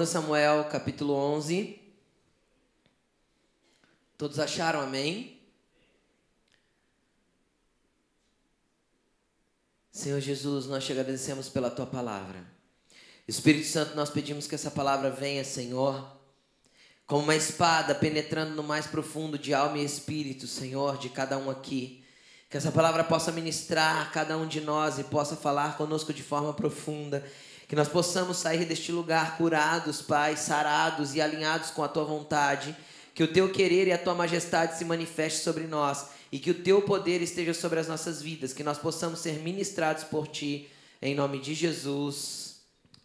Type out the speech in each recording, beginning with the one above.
2 Samuel, capítulo 11. Todos acharam, amém? Senhor Jesus, nós te agradecemos pela Tua palavra. Espírito Santo, nós pedimos que essa palavra venha, Senhor, como uma espada penetrando no mais profundo de alma e espírito, Senhor, de cada um aqui. Que essa palavra possa ministrar a cada um de nós e possa falar conosco de forma profunda. Que nós possamos sair deste lugar curados, Pai, sarados e alinhados com a Tua vontade. Que o Teu querer e a Tua majestade se manifeste sobre nós. E que o Teu poder esteja sobre as nossas vidas. Que nós possamos ser ministrados por Ti. Em nome de Jesus.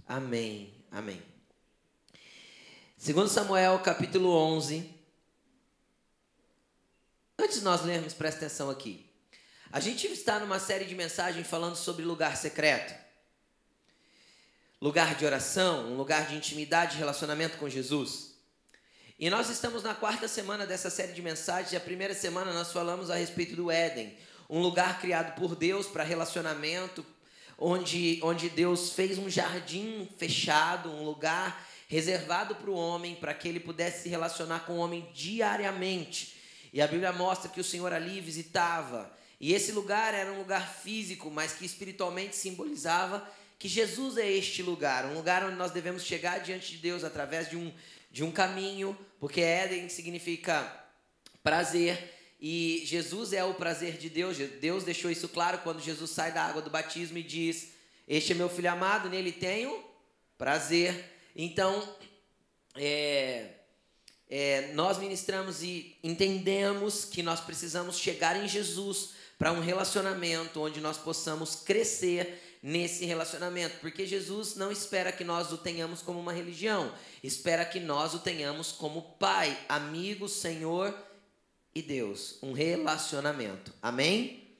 Amém. Amém. 2 Samuel, capítulo 11. Antes de nós lermos, presta atenção aqui. A gente está numa série de mensagens falando sobre lugar secreto. Lugar de oração, um lugar de intimidade e relacionamento com Jesus. E nós estamos na 4ª semana dessa série de mensagens. E a primeira semana nós falamos a respeito do Éden. Um lugar criado por Deus para relacionamento, onde Deus fez um jardim fechado, um lugar reservado para o homem, para que ele pudesse se relacionar com o homem diariamente. E a Bíblia mostra que o Senhor ali visitava. E esse lugar era um lugar físico, mas que espiritualmente simbolizava que Jesus é este lugar, um lugar onde nós devemos chegar diante de Deus através de um caminho, porque Éden significa prazer, e Jesus é o prazer de Deus. Deus deixou isso claro quando Jesus sai da água do batismo e diz: este é meu filho amado, nele tenho prazer. Então, nós ministramos e entendemos que nós precisamos chegar em Jesus para um relacionamento onde nós possamos crescer nesse relacionamento, porque Jesus não espera que nós o tenhamos como uma religião, espera que nós o tenhamos como Pai, amigo, Senhor e Deus, um relacionamento, amém?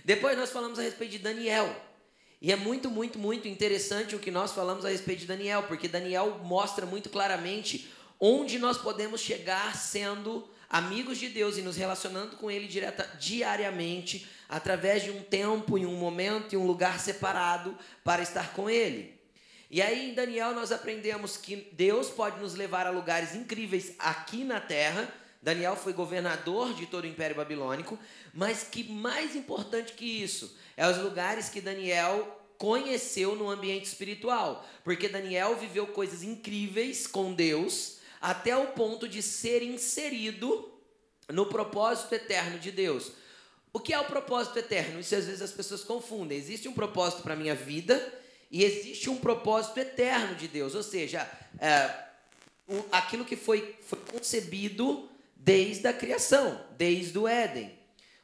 Depois nós falamos a respeito de Daniel, e é muito interessante o que nós falamos a respeito de Daniel, porque Daniel mostra muito claramente onde nós podemos chegar sendo amigos de Deus e nos relacionando com Ele diariamente, através de um tempo, em um momento, em um lugar separado para estar com Ele. E aí em Daniel nós aprendemos que Deus pode nos levar a lugares incríveis aqui na terra. Daniel foi governador de todo o Império Babilônico, mas que mais importante que isso, é os lugares que Daniel conheceu no ambiente espiritual, porque Daniel viveu coisas incríveis com Deus, até o ponto de ser inserido no propósito eterno de Deus. O que é o propósito eterno? Isso às vezes as pessoas confundem. Existe um propósito para a minha vida e existe um propósito eterno de Deus. Ou seja, aquilo que foi concebido desde a criação, desde o Éden.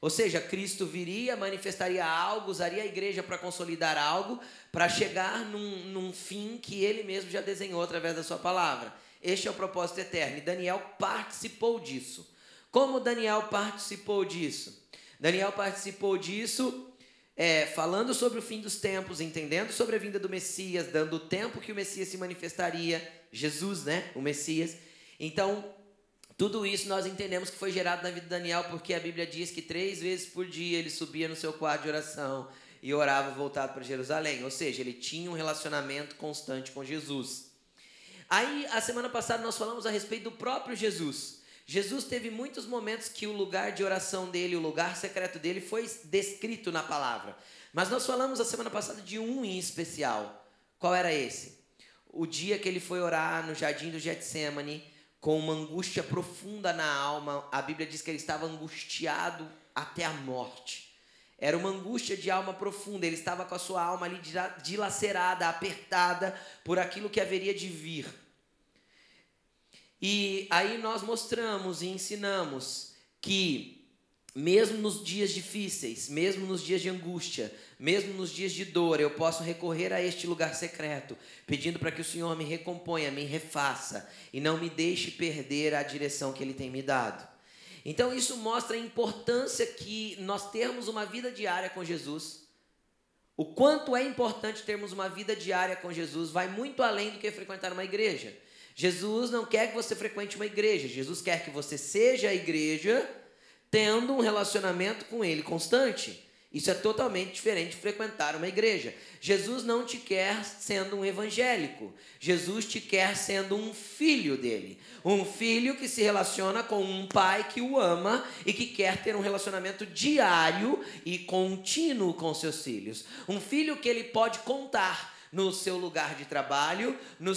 Ou seja, Cristo viria, manifestaria algo, usaria a igreja para consolidar algo, para chegar num fim que Ele mesmo já desenhou através da sua palavra. Este é o propósito eterno, e Daniel participou disso. Como Daniel participou disso? Daniel participou disso falando sobre o fim dos tempos, entendendo sobre a vinda do Messias, dando o tempo que o Messias se manifestaria, Jesus, né, o Messias. Então, tudo isso nós entendemos que foi gerado na vida de Daniel, porque a Bíblia diz que 3 vezes por dia ele subia no seu quarto de oração e orava voltado para Jerusalém. Ou seja, ele tinha um relacionamento constante com Jesus. Aí, a semana passada, nós falamos a respeito do próprio Jesus. Jesus teve muitos momentos que o lugar de oração dele, o lugar secreto dele foi descrito na palavra. Mas nós falamos a semana passada de um em especial. Qual era esse? O dia que ele foi orar no jardim do Getsêmani, com uma angústia profunda na alma. A Bíblia diz que ele estava angustiado até a morte. Era uma angústia de alma profunda. Ele estava com a sua alma ali dilacerada, apertada por aquilo que haveria de vir. E aí nós mostramos e ensinamos que mesmo nos dias difíceis, mesmo nos dias de angústia, mesmo nos dias de dor, eu posso recorrer a este lugar secreto, pedindo para que o Senhor me recomponha, me refaça e não me deixe perder a direção que Ele tem me dado. Então isso mostra a importância que nós termos uma vida diária com Jesus. O quanto é importante termos uma vida diária com Jesus vai muito além do que frequentar uma igreja. Jesus não quer que você frequente uma igreja. Jesus quer que você seja a igreja tendo um relacionamento com Ele constante. Isso é totalmente diferente de frequentar uma igreja. Jesus não te quer sendo um evangélico. Jesus te quer sendo um filho dele. Um filho que se relaciona com um pai que o ama e que quer ter um relacionamento diário e contínuo com seus filhos. Um filho que ele pode contar no seu lugar de trabalho, no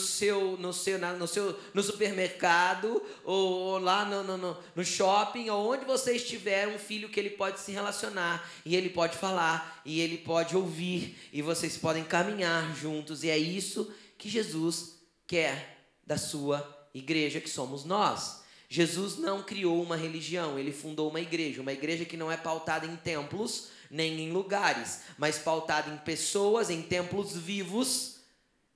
supermercado, ou lá no shopping, ou onde você estiver, um filho que ele pode se relacionar, e ele pode falar, e ele pode ouvir, e vocês podem caminhar juntos, e é isso que Jesus quer da sua igreja, que somos nós. Jesus não criou uma religião, ele fundou uma igreja que não é pautada em templos, nem em lugares, mas pautada em pessoas, em templos vivos,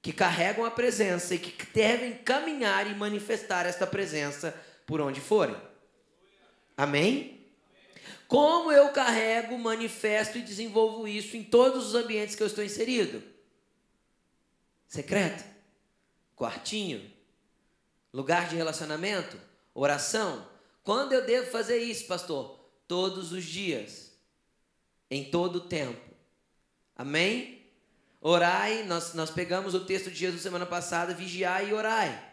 que carregam a presença e que devem caminhar e manifestar esta presença por onde forem. Amém? Como eu carrego, manifesto e desenvolvo isso em todos os ambientes que eu estou inserido? Secreto, quartinho, lugar de relacionamento, oração. Quando eu devo fazer isso, pastor? Todos os dias. Em todo o tempo. Amém? Orai, nós pegamos o texto de Jesus semana passada, vigiai e orai.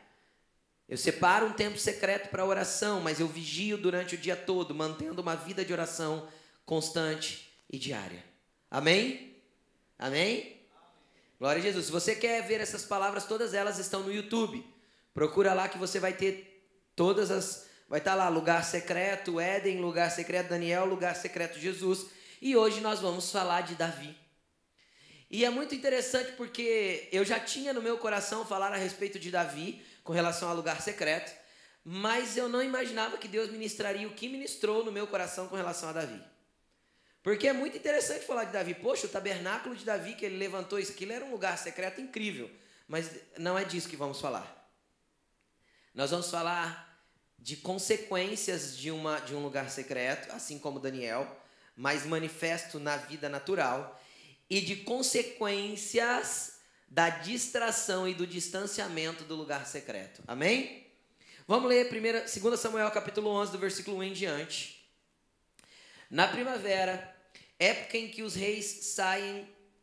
Eu separo um tempo secreto para oração, mas eu vigio durante o dia todo, mantendo uma vida de oração constante e diária. Amém? Amém? Glória a Jesus. Se você quer ver essas palavras, todas elas estão no YouTube. Procura lá que você vai ter todas as... Vai estar lá, lugar secreto, Éden, lugar secreto, Daniel, lugar secreto, Jesus. E hoje nós vamos falar de Davi. E é muito interessante porque eu já tinha no meu coração falar a respeito de Davi, com relação ao lugar secreto, mas eu não imaginava que Deus ministraria o que ministrou no meu coração com relação a Davi. Porque é muito interessante falar de Davi. Poxa, o tabernáculo de Davi que ele levantou, isso aquilo era um lugar secreto incrível. Mas não é disso que vamos falar. Nós vamos falar de consequências de um lugar secreto, assim como Daniel, mas manifesto na vida natural, e de consequências da distração e do distanciamento do lugar secreto. Amém? Vamos ler 2 Samuel capítulo 11, do versículo 1 em diante. Na primavera, época em que os reis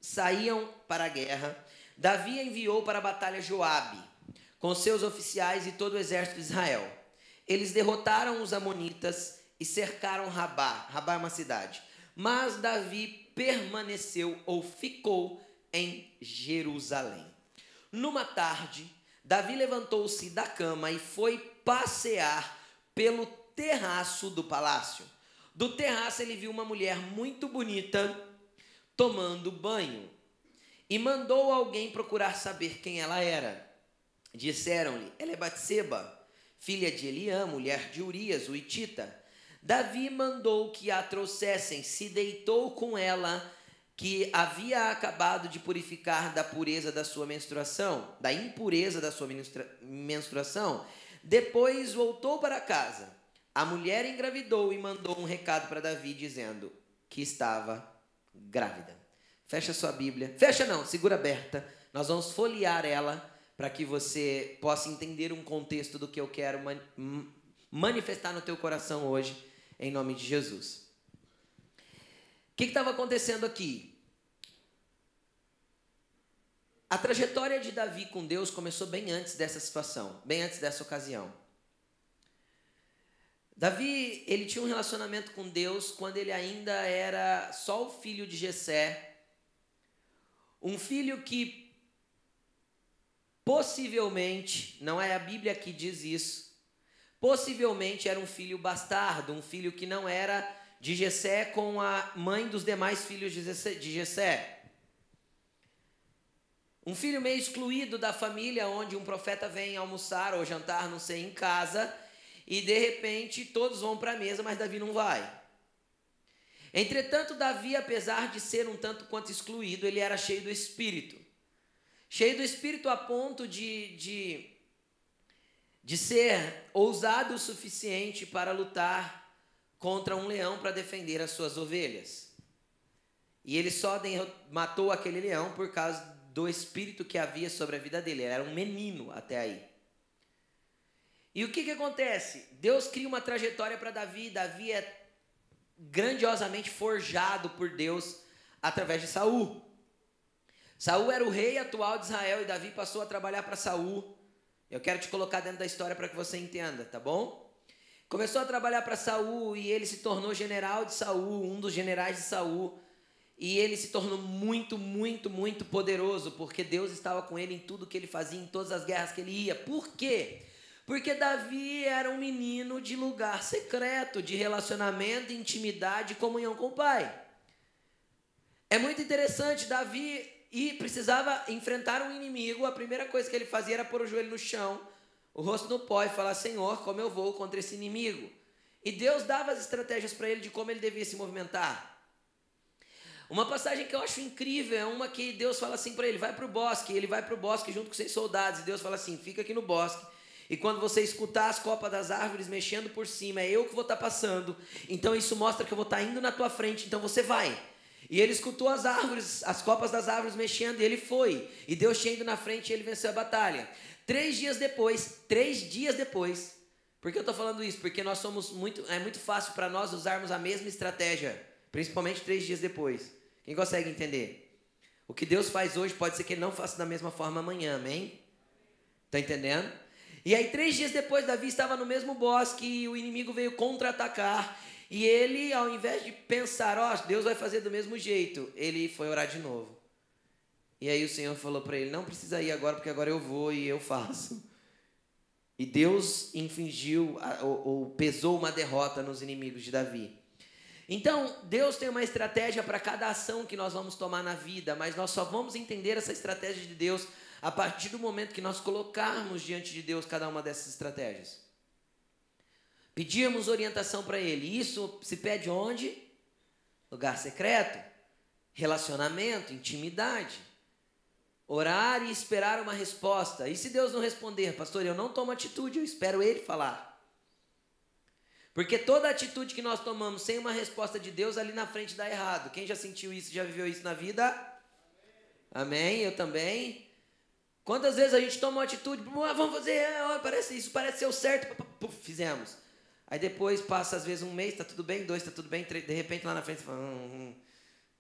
saíam para a guerra, Davi enviou para a batalha Joabe, com seus oficiais e todo o exército de Israel. Eles derrotaram os amonitas e cercaram Rabá. Rabá é uma cidade. Mas Davi permaneceu ou ficou em Jerusalém. Numa tarde, Davi levantou-se da cama e foi passear pelo terraço do palácio. Do terraço ele viu uma mulher muito bonita tomando banho e mandou alguém procurar saber quem ela era. Disseram-lhe: ela é Batseba, filha de Eliã, mulher de Urias, o hitita. Davi mandou que a trouxessem, se deitou com ela, que havia acabado de purificar da pureza da sua menstruação, da impureza da sua menstruação. Depois voltou para casa. A mulher engravidou e mandou um recado para Davi, dizendo que estava grávida. Fecha sua Bíblia. Fecha não, segura aberta. Nós vamos folhear ela para que você possa entender um contexto do que eu quero manifestar no teu coração hoje, em nome de Jesus. O que estava acontecendo aqui? A trajetória de Davi com Deus começou bem antes dessa situação, bem antes dessa ocasião. Davi, ele tinha um relacionamento com Deus quando ele ainda era só o filho de Jessé, um filho que possivelmente, não é a Bíblia que diz isso, possivelmente era um filho bastardo, um filho que não era de Jessé com a mãe dos demais filhos de Jessé. Um filho meio excluído da família, onde um profeta vem almoçar ou jantar, não sei, em casa, e de repente todos vão para a mesa, mas Davi não vai. Entretanto, Davi, apesar de ser um tanto quanto excluído, ele era cheio do Espírito. Cheio do Espírito a ponto de ser ousado o suficiente para lutar contra um leão para defender as suas ovelhas. E ele só matou aquele leão por causa do espírito que havia sobre a vida dele. Ele era um menino até aí. E o que acontece? Deus cria uma trajetória para Davi. Davi é grandiosamente forjado por Deus através de Saul. Saul era o rei atual de Israel e Davi passou a trabalhar para Saul. Eu quero te colocar dentro da história para que você entenda, tá bom? Começou a trabalhar para Saul e ele se tornou general de Saul, um dos generais de Saul. E ele se tornou muito, muito, muito poderoso, porque Deus estava com ele em tudo que ele fazia, em todas as guerras que ele ia. Por quê? Porque Davi era um menino de lugar secreto, de relacionamento, intimidade e comunhão com o pai. É muito interessante, Davi precisava enfrentar um inimigo. A primeira coisa que ele fazia era pôr o joelho no chão, o rosto no pó e falar: Senhor, como eu vou contra esse inimigo? E Deus dava as estratégias para ele de como ele devia se movimentar. Uma passagem que eu acho incrível é uma que Deus fala assim para ele: vai para o bosque. E ele vai para o bosque junto com 6 soldados. E Deus fala assim: fica aqui no bosque. E quando você escutar as copas das árvores mexendo por cima, é eu que vou estar passando. Então isso mostra que eu vou estar indo na tua frente. Então você vai. E ele escutou as árvores, as copas das árvores mexendo, e ele foi. E Deus tinha ido na frente e ele venceu a batalha. 3 dias depois, por que eu estou falando isso? Porque nós somos é muito fácil para nós usarmos a mesma estratégia, principalmente 3 dias depois. Quem consegue entender? O que Deus faz hoje pode ser que Ele não faça da mesma forma amanhã, amém? Está entendendo? E aí 3 dias depois, Davi estava no mesmo bosque e o inimigo veio contra-atacar. E ele, ao invés de pensar: ó, Deus vai fazer do mesmo jeito, ele foi orar de novo. E aí o Senhor falou para ele: não precisa ir agora, porque agora eu vou e eu faço. E Deus infligiu ou pesou uma derrota nos inimigos de Davi. Então, Deus tem uma estratégia para cada ação que nós vamos tomar na vida, mas nós só vamos entender essa estratégia de Deus a partir do momento que nós colocarmos diante de Deus cada uma dessas estratégias. Pedirmos orientação para Ele. Isso se pede onde? Lugar secreto, relacionamento, intimidade. Orar e esperar uma resposta. E se Deus não responder: pastor, eu não tomo atitude, eu espero Ele falar. Porque toda atitude que nós tomamos sem uma resposta de Deus, ali na frente dá errado. Quem já sentiu isso, já viveu isso na vida? Amém? Eu também. Quantas vezes a gente toma uma atitude: vamos fazer, isso parece ser o certo, fizemos. Aí depois passa às vezes 1 mês, está tudo bem, 2, está tudo bem, 3, de repente lá na frente você fala: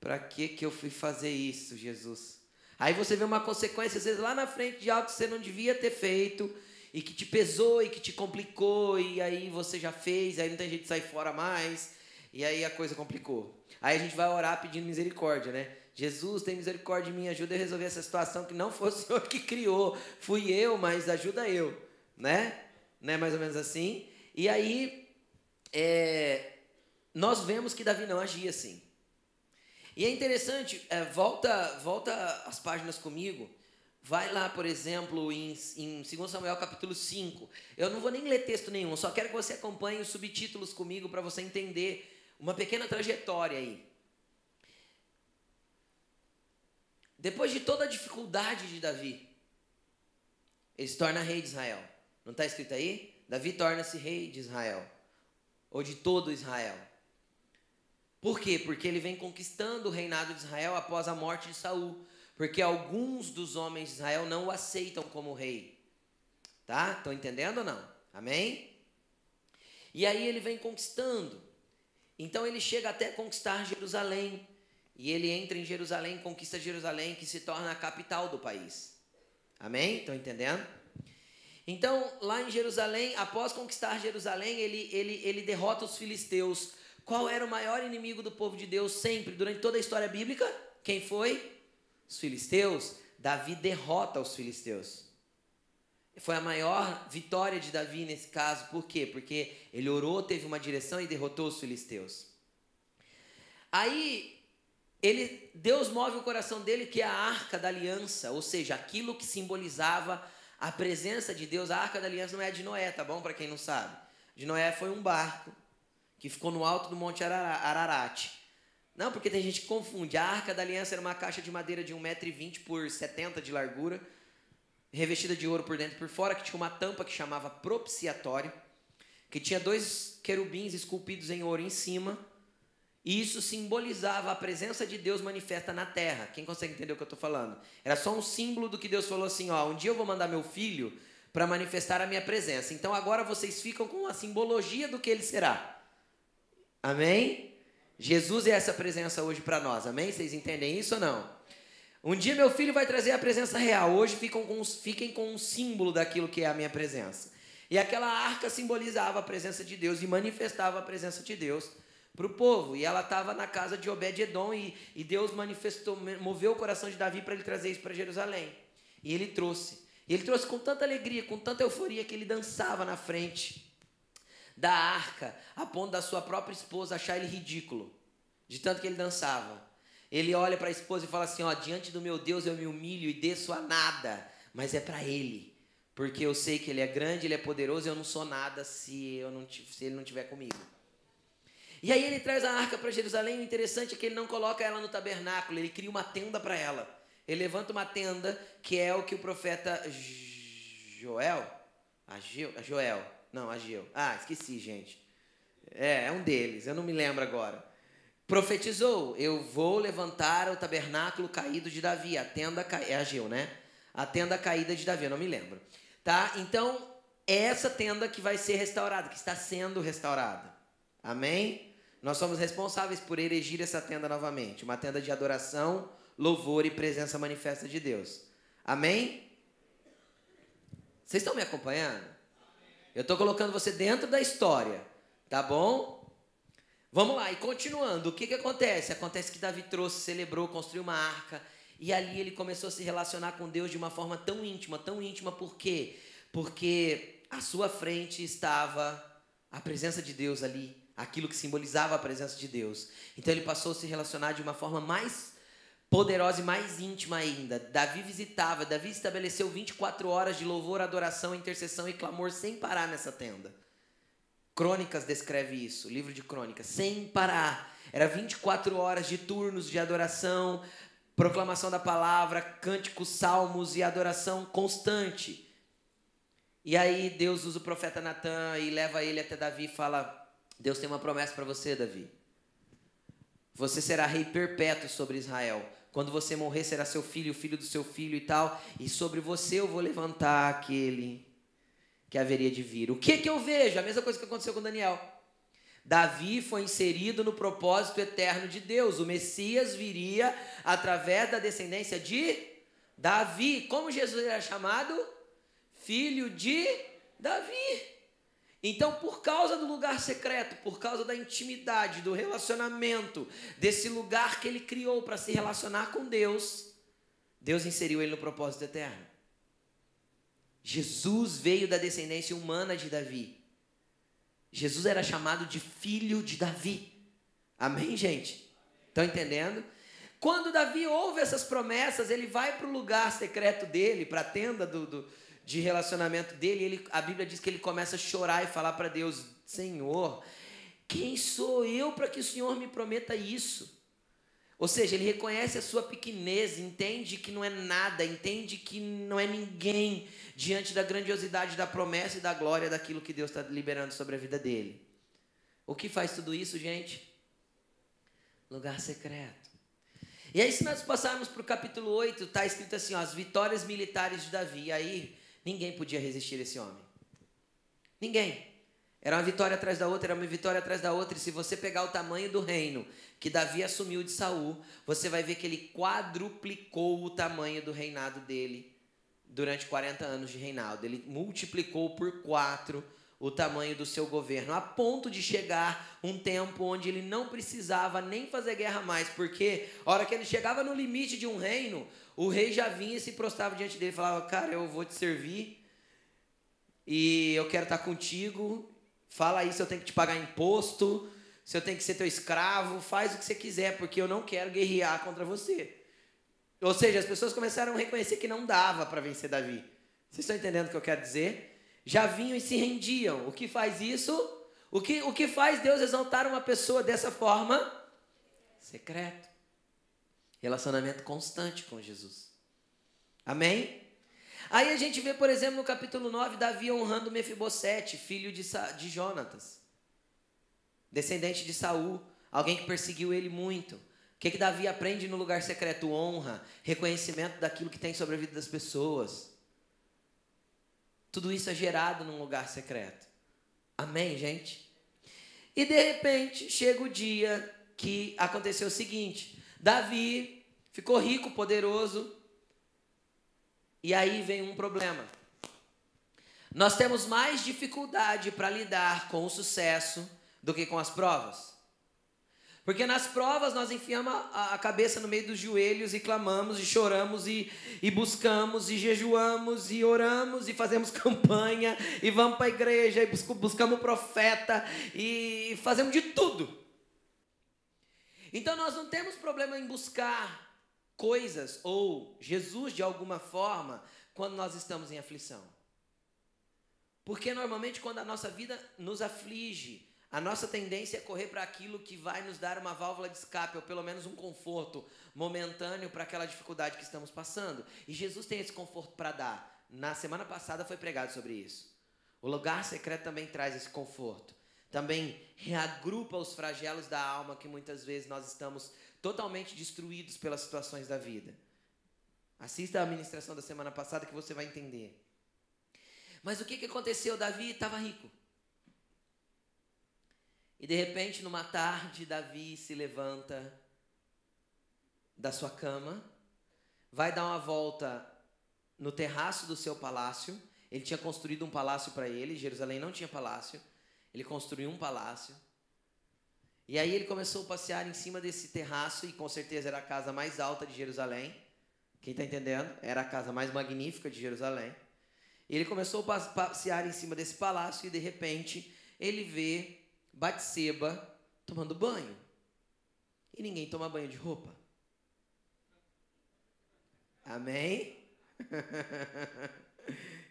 para que eu fui fazer isso, Jesus? Aí você vê uma consequência, às vezes lá na frente, de algo que você não devia ter feito, e que te pesou, e que te complicou, e aí você já fez, aí não tem jeito de sair fora mais, e aí a coisa complicou. Aí a gente vai orar pedindo misericórdia, né? Jesus, tem misericórdia de mim, ajuda a resolver essa situação, que não foi o Senhor que criou, fui eu, mas ajuda eu, né? Não é mais ou menos assim? E aí, nós vemos que Davi não agia assim. E é interessante, volta as páginas comigo, vai lá, por exemplo, em 2 Samuel capítulo 5. Eu não vou nem ler texto nenhum, só quero que você acompanhe os subtítulos comigo para você entender uma pequena trajetória aí. Depois de toda a dificuldade de Davi, ele se torna rei de Israel. Não está escrito aí? Davi torna-se rei de Israel, ou de todo Israel. Por quê? Porque ele vem conquistando o reinado de Israel após a morte de Saul. Porque alguns dos homens de Israel não o aceitam como rei. Tá? Estão entendendo ou não? Amém? E aí ele vem conquistando. Então ele chega até conquistar Jerusalém. E ele entra em Jerusalém, conquista Jerusalém, que se torna a capital do país. Amém? Estão entendendo? Então, lá em Jerusalém, após conquistar Jerusalém, ele derrota os filisteus. Qual era o maior inimigo do povo de Deus sempre, durante toda a história bíblica? Quem foi? Os filisteus. Davi derrota os filisteus. Foi a maior vitória de Davi nesse caso. Por quê? Porque ele orou, teve uma direção e derrotou os filisteus. Aí, Deus move o coração dele, que é a Arca da Aliança, ou seja, aquilo que simbolizava a presença de Deus. A Arca da Aliança não é a de Noé, tá bom? Para quem não sabe. De Noé foi um barco que ficou no alto do Monte Ararat. Não, porque tem gente que confunde. A Arca da Aliança era uma caixa de madeira de 1,20 m por 70 de largura, revestida de ouro por dentro e por fora, que tinha uma tampa que chamava propiciatório, que tinha 2 querubins esculpidos em ouro em cima, e isso simbolizava a presença de Deus manifesta na terra. Quem consegue entender o que eu estou falando? Era só um símbolo do que Deus falou assim: ó, um dia eu vou mandar meu filho para manifestar a minha presença. Então agora vocês ficam com a simbologia do que ele será. Amém? Jesus é essa presença hoje para nós, amém? Vocês entendem isso ou não? Um dia meu filho vai trazer a presença real, hoje fiquem com um símbolo daquilo que é a minha presença. E aquela arca simbolizava a presença de Deus e manifestava a presença de Deus para o povo. E ela estava na casa de Obed-Edom e Deus moveu o coração de Davi para ele trazer isso para Jerusalém. E ele trouxe. E ele trouxe com tanta alegria, com tanta euforia, que ele dançava na frente da arca, a ponto da sua própria esposa achar ele ridículo, de tanto que ele dançava. Ele olha para a esposa e fala assim, ó, diante do meu Deus eu me humilho e desço a nada, mas é para ele, porque eu sei que ele é grande, ele é poderoso, eu não sou nada se ele não estiver comigo. E aí ele traz a arca para Jerusalém. O interessante é que ele não coloca ela no tabernáculo, ele cria uma tenda para ela. Ele levanta uma tenda, que é o que o profeta Ageu. Esqueci, gente. É um deles, eu não me lembro agora. Profetizou, eu vou levantar o tabernáculo caído de Davi, a tenda caída, é Ageu, né? A tenda caída de Davi, eu não me lembro. Tá? Então, é essa tenda que vai ser restaurada, que está sendo restaurada. Amém? Nós somos responsáveis por erigir essa tenda novamente, uma tenda de adoração, louvor e presença manifesta de Deus. Amém? Vocês estão me acompanhando? Eu estou colocando você dentro da história, tá bom? Vamos lá, e continuando, o que acontece? Acontece que Davi trouxe, celebrou, construiu uma arca, e ali ele começou a se relacionar com Deus de uma forma tão íntima, por quê? Porque à sua frente estava a presença de Deus ali, aquilo que simbolizava a presença de Deus. Então ele passou a se relacionar de uma forma mais poderosa e mais íntima ainda. Davi estabeleceu 24 horas de louvor, adoração, intercessão e clamor sem parar nessa tenda. Crônicas descreve isso, livro de Crônicas, sem parar. Era 24 horas de turnos de adoração, proclamação da palavra, cânticos, salmos e adoração constante. E aí Deus usa o profeta Natan e leva ele até Davi e fala, Deus tem uma promessa para você, Davi. Você será rei perpétuo sobre Israel. Quando você morrer, será seu filho, o filho do seu filho e tal. E sobre você eu vou levantar aquele que haveria de vir. O que eu vejo? A mesma coisa que aconteceu com Daniel. Davi foi inserido no propósito eterno de Deus. O Messias viria através da descendência de Davi. Como Jesus era chamado? Filho de Davi. Então, por causa do lugar secreto, por causa da intimidade, do relacionamento, desse lugar que ele criou para se relacionar com Deus, Deus inseriu ele no propósito eterno. Jesus veio da descendência humana de Davi. Jesus era chamado de filho de Davi. Amém, gente? Estão entendendo? Quando Davi ouve essas promessas, ele vai para o lugar secreto dele, para a tenda de relacionamento dele. A Bíblia diz que ele começa a chorar e falar para Deus, Senhor, quem sou eu para que o Senhor me prometa isso? Ou seja, ele reconhece a sua pequenez, entende que não é nada, entende que não é ninguém diante da grandiosidade da promessa e da glória daquilo que Deus está liberando sobre a vida dele. O que faz tudo isso, gente? Lugar secreto. E aí, se nós passarmos para o capítulo 8, está escrito assim, ó, as vitórias militares de Davi. E aí, ninguém podia resistir a esse homem. Ninguém. Era uma vitória atrás da outra, era uma vitória atrás da outra. E se você pegar o tamanho do reino que Davi assumiu de Saul, você vai ver que ele quadruplicou o tamanho do reinado dele durante 40 anos de reinado. Ele multiplicou por 4 o tamanho do seu governo, a ponto de chegar um tempo onde ele não precisava nem fazer guerra mais, porque a hora que ele chegava no limite de um reino, o rei já vinha e se prostrava diante dele e falava, cara, eu vou te servir e eu quero estar contigo, fala aí se eu tenho que te pagar imposto, se eu tenho que ser teu escravo, faz o que você quiser, porque eu não quero guerrear contra você. Ou seja, as pessoas começaram a reconhecer que não dava para vencer Davi. Vocês estão entendendo o que eu quero dizer? Já vinham e se rendiam. O que faz isso? O que faz Deus exaltar uma pessoa dessa forma? Secreto. Relacionamento constante com Jesus. Amém? Aí a gente vê, por exemplo, no capítulo 9, Davi honrando Mefibosete, filho de Jonatas, descendente de Saul, alguém que perseguiu ele muito. O que Davi aprende no lugar secreto? Honra, reconhecimento daquilo que tem sobre a vida das pessoas. Tudo isso é gerado num lugar secreto. Amém, gente? E de repente, chega o dia que aconteceu o seguinte: Davi ficou rico, poderoso, e aí vem um problema. Nós temos mais dificuldade para lidar com o sucesso do que com as provas. Porque nas provas nós enfiamos a cabeça no meio dos joelhos e clamamos e choramos e buscamos e jejuamos e oramos e fazemos campanha e vamos para a igreja e buscamos profeta e fazemos de tudo. Então nós não temos problema em buscar coisas ou Jesus de alguma forma quando nós estamos em aflição. Porque normalmente quando a nossa vida nos aflige, a nossa tendência é correr para aquilo que vai nos dar uma válvula de escape, ou pelo menos um conforto momentâneo para aquela dificuldade que estamos passando. E Jesus tem esse conforto para dar. Na semana passada foi pregado sobre isso. O lugar secreto também traz esse conforto. Também reagrupa os flagelos da alma que muitas vezes nós estamos totalmente destruídos pelas situações da vida. Assista a ministração da semana passada que você vai entender. Mas o que aconteceu? Davi estava rico. E de repente, numa tarde, Davi se levanta da sua cama, vai dar uma volta no terraço do seu palácio. Ele tinha construído um palácio para ele, Jerusalém não tinha palácio, ele construiu um palácio. E aí ele começou a passear em cima desse terraço, e com certeza era a casa mais alta de Jerusalém. Quem está entendendo? Era a casa mais magnífica de Jerusalém. E ele começou a passear em cima desse palácio e de repente ele vê Batseba tomando banho. E ninguém toma banho de roupa. Amém?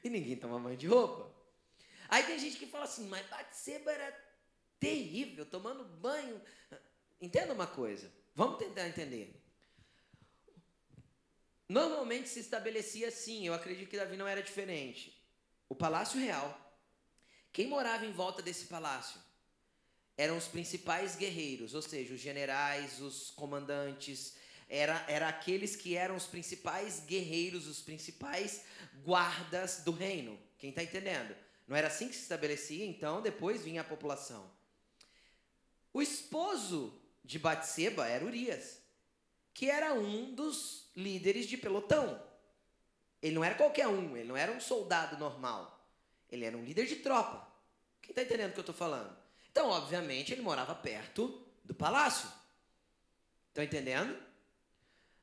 E ninguém toma banho de roupa. Aí tem gente que fala assim, mas Batseba era terrível, tomando banho. Entenda uma coisa, vamos tentar entender. Normalmente se estabelecia assim, eu acredito que Davi não era diferente. O palácio real, quem morava em volta desse palácio eram os principais guerreiros, ou seja, os generais, os comandantes, era aqueles que eram os principais guerreiros, os principais guardas do reino. Quem está entendendo? Não era assim que se estabelecia, então depois vinha a população. O esposo de Batseba era Urias, que era um dos líderes de pelotão. Ele não era qualquer um, ele não era um soldado normal. Ele era um líder de tropa. Quem está entendendo o que eu estou falando? Então, obviamente, ele morava perto do palácio. Estão entendendo?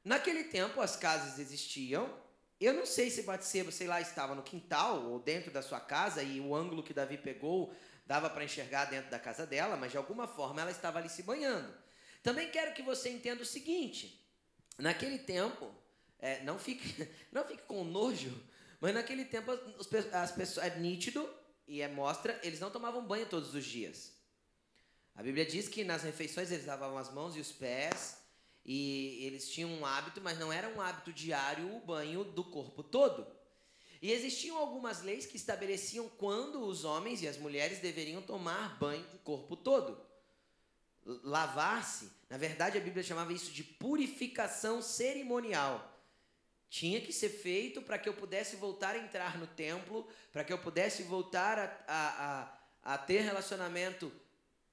Naquele tempo, as casas existiam. Eu não sei se Batseba, sei lá, estava no quintal ou dentro da sua casa e o ângulo que Davi pegou dava para enxergar dentro da casa dela, mas de alguma forma ela estava ali se banhando. Também quero que você entenda o seguinte. Naquele tempo, não fique com nojo, mas naquele tempo as pessoas, é nítido e mostra, eles não tomavam banho todos os dias. A Bíblia diz que nas refeições eles lavavam as mãos e os pés, e eles tinham um hábito, mas não era um hábito diário o banho do corpo todo. E existiam algumas leis que estabeleciam quando os homens e as mulheres deveriam tomar banho do corpo todo. Lavar-se, na verdade a Bíblia chamava isso de purificação cerimonial. Tinha que ser feito para que eu pudesse voltar a entrar no templo, para que eu pudesse voltar a ter relacionamento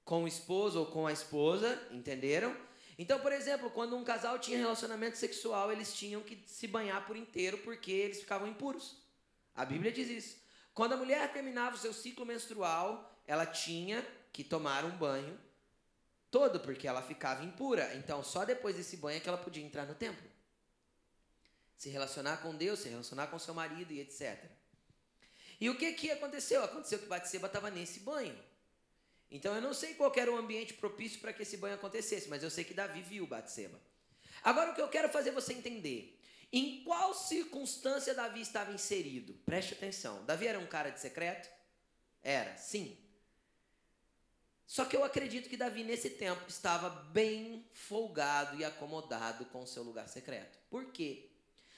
com o esposo ou com a esposa, entenderam? Então, por exemplo, quando um casal tinha relacionamento sexual, eles tinham que se banhar por inteiro porque eles ficavam impuros. A Bíblia diz isso. Quando a mulher terminava o seu ciclo menstrual, ela tinha que tomar um banho todo, porque ela ficava impura. Então, só depois desse banho é que ela podia entrar no templo. Se relacionar com Deus, se relacionar com seu marido e etc. E o que aconteceu? Aconteceu que Batseba estava nesse banho. Então, eu não sei qual era o ambiente propício para que esse banho acontecesse, mas eu sei que Davi viu Batseba. Agora, o que eu quero fazer você entender, em qual circunstância Davi estava inserido? Preste atenção. Davi era um cara de secreto? Era, sim. Só que eu acredito que Davi, nesse tempo, estava bem folgado e acomodado com o seu lugar secreto. Por quê?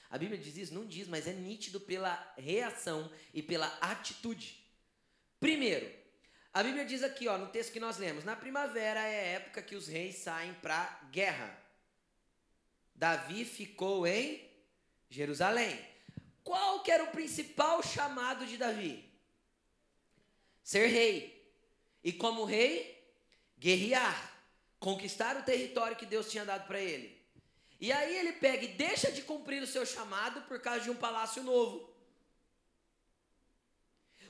A Bíblia diz isso? Não diz, mas é nítido pela reação e pela atitude. Primeiro, a Bíblia diz aqui, no texto que nós lemos, na primavera é a época que os reis saem para guerra. Davi ficou em Jerusalém. Qual que era o principal chamado de Davi? Ser rei. E como rei, guerrear. conquistar o território que Deus tinha dado para ele. E aí ele pega e deixa de cumprir o seu chamado por causa de um palácio novo.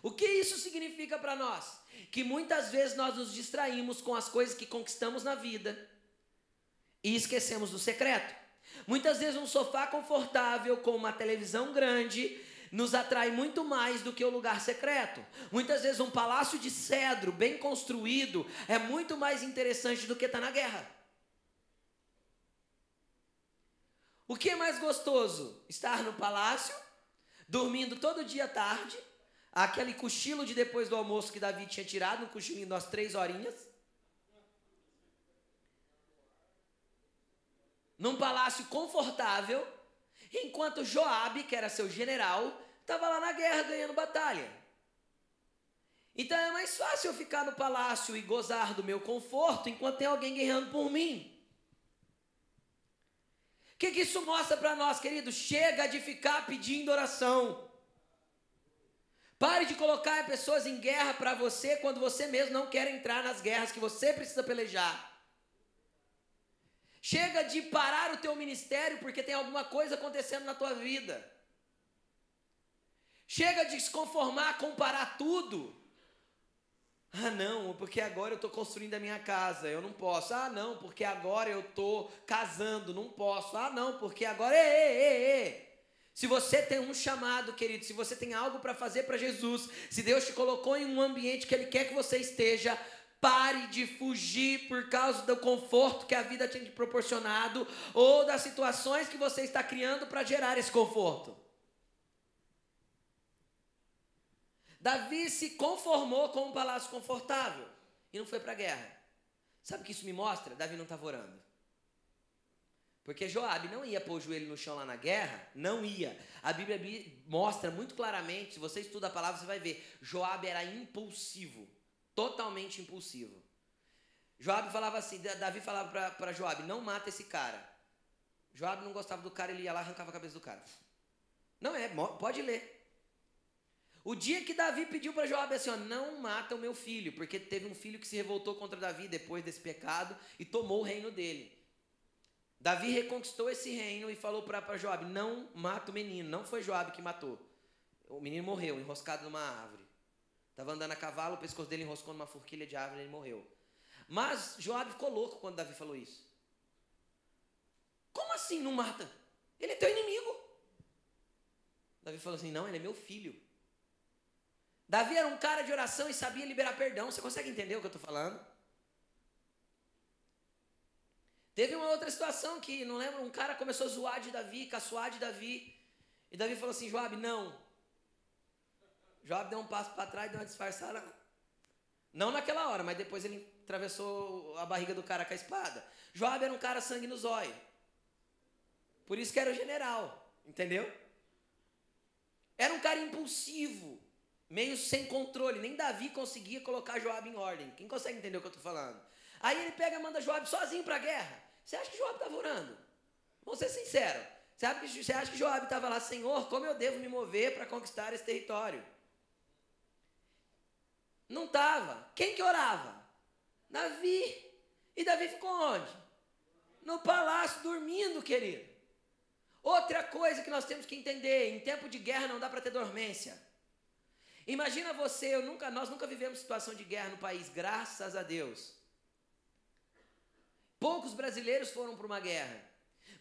O que isso significa para nós? Que muitas vezes nós nos distraímos com as coisas que conquistamos na vida e esquecemos do secreto. Muitas vezes um sofá confortável com uma televisão grande nos atrai muito mais do que o lugar secreto. Muitas vezes um palácio de cedro bem construído é muito mais interessante do que estar na guerra. O que é mais gostoso? Estar no palácio, dormindo todo dia à tarde, aquele cochilo de depois do almoço que Davi tinha tirado, um cochilinho de umas 3 horinhas, num palácio confortável, enquanto Joabe, que era seu general, estava lá na guerra ganhando batalha. Então é mais fácil eu ficar no palácio e gozar do meu conforto enquanto tem alguém guerreando por mim. O que isso mostra para nós, queridos? Chega de ficar pedindo oração. Pare de colocar pessoas em guerra para você quando você mesmo não quer entrar nas guerras que você precisa pelejar. Chega de parar o teu ministério porque tem alguma coisa acontecendo na tua vida. Chega de se conformar com parar tudo. Ah, não, porque agora eu estou construindo a minha casa, eu não posso. Ah, não, porque agora eu estou casando, não posso. Ah, não, porque agora... Se você tem um chamado, querido, se você tem algo para fazer para Jesus, se Deus te colocou em um ambiente que Ele quer que você esteja, pare de fugir por causa do conforto que a vida tem te proporcionado ou das situações que você está criando para gerar esse conforto. Davi se conformou com um palácio confortável e não foi para a guerra. Sabe o que isso me mostra? Davi não estava orando. Porque Joabe não ia pôr o joelho no chão lá na guerra, não ia. A Bíblia mostra muito claramente, se você estuda a palavra, você vai ver. Joabe era impulsivo, totalmente impulsivo. Joabe falava assim, Davi falava para Joabe, não mata esse cara. Joabe não gostava do cara, ele ia lá e arrancava a cabeça do cara. Não pode ler. O dia que Davi pediu para Joabe assim, ó, não mata o meu filho, porque teve um filho que se revoltou contra Davi depois desse pecado e tomou o reino dele. Davi reconquistou esse reino e falou para Joabe, não mata o menino. Não foi Joabe que matou. O menino morreu, enroscado numa árvore. Estava andando a cavalo, o pescoço dele enroscou numa forquilha de árvore e ele morreu. Mas Joabe ficou louco quando Davi falou isso. Como assim não mata? Ele é teu inimigo. Davi falou assim, não, ele é meu filho. Davi era um cara de oração e sabia liberar perdão. Você consegue entender o que eu estou falando? Teve uma outra situação que, não lembro, um cara começou a zoar de Davi, caçoar de Davi. E Davi falou assim, Joabe, não. Joabe deu um passo para trás, deu uma disfarçada. Não naquela hora, mas depois ele atravessou a barriga do cara com a espada. Joabe era um cara sangue no zóio. Por isso que era o general, entendeu? Era um cara impulsivo, meio sem controle. Nem Davi conseguia colocar Joabe em ordem. Quem consegue entender o que eu estou falando? Aí ele pega e manda Joabe sozinho para a guerra. Você acha que Joabe estava orando? Vamos ser sinceros. Você acha que Joabe estava lá, Senhor, como eu devo me mover para conquistar esse território? Não estava. Quem que orava? Davi. E Davi ficou onde? No palácio, dormindo, querido. Outra coisa que nós temos que entender, em tempo de guerra não dá para ter dormência. Imagina você, nós nunca vivemos situação de guerra no país, graças a Deus. Poucos brasileiros foram para uma guerra.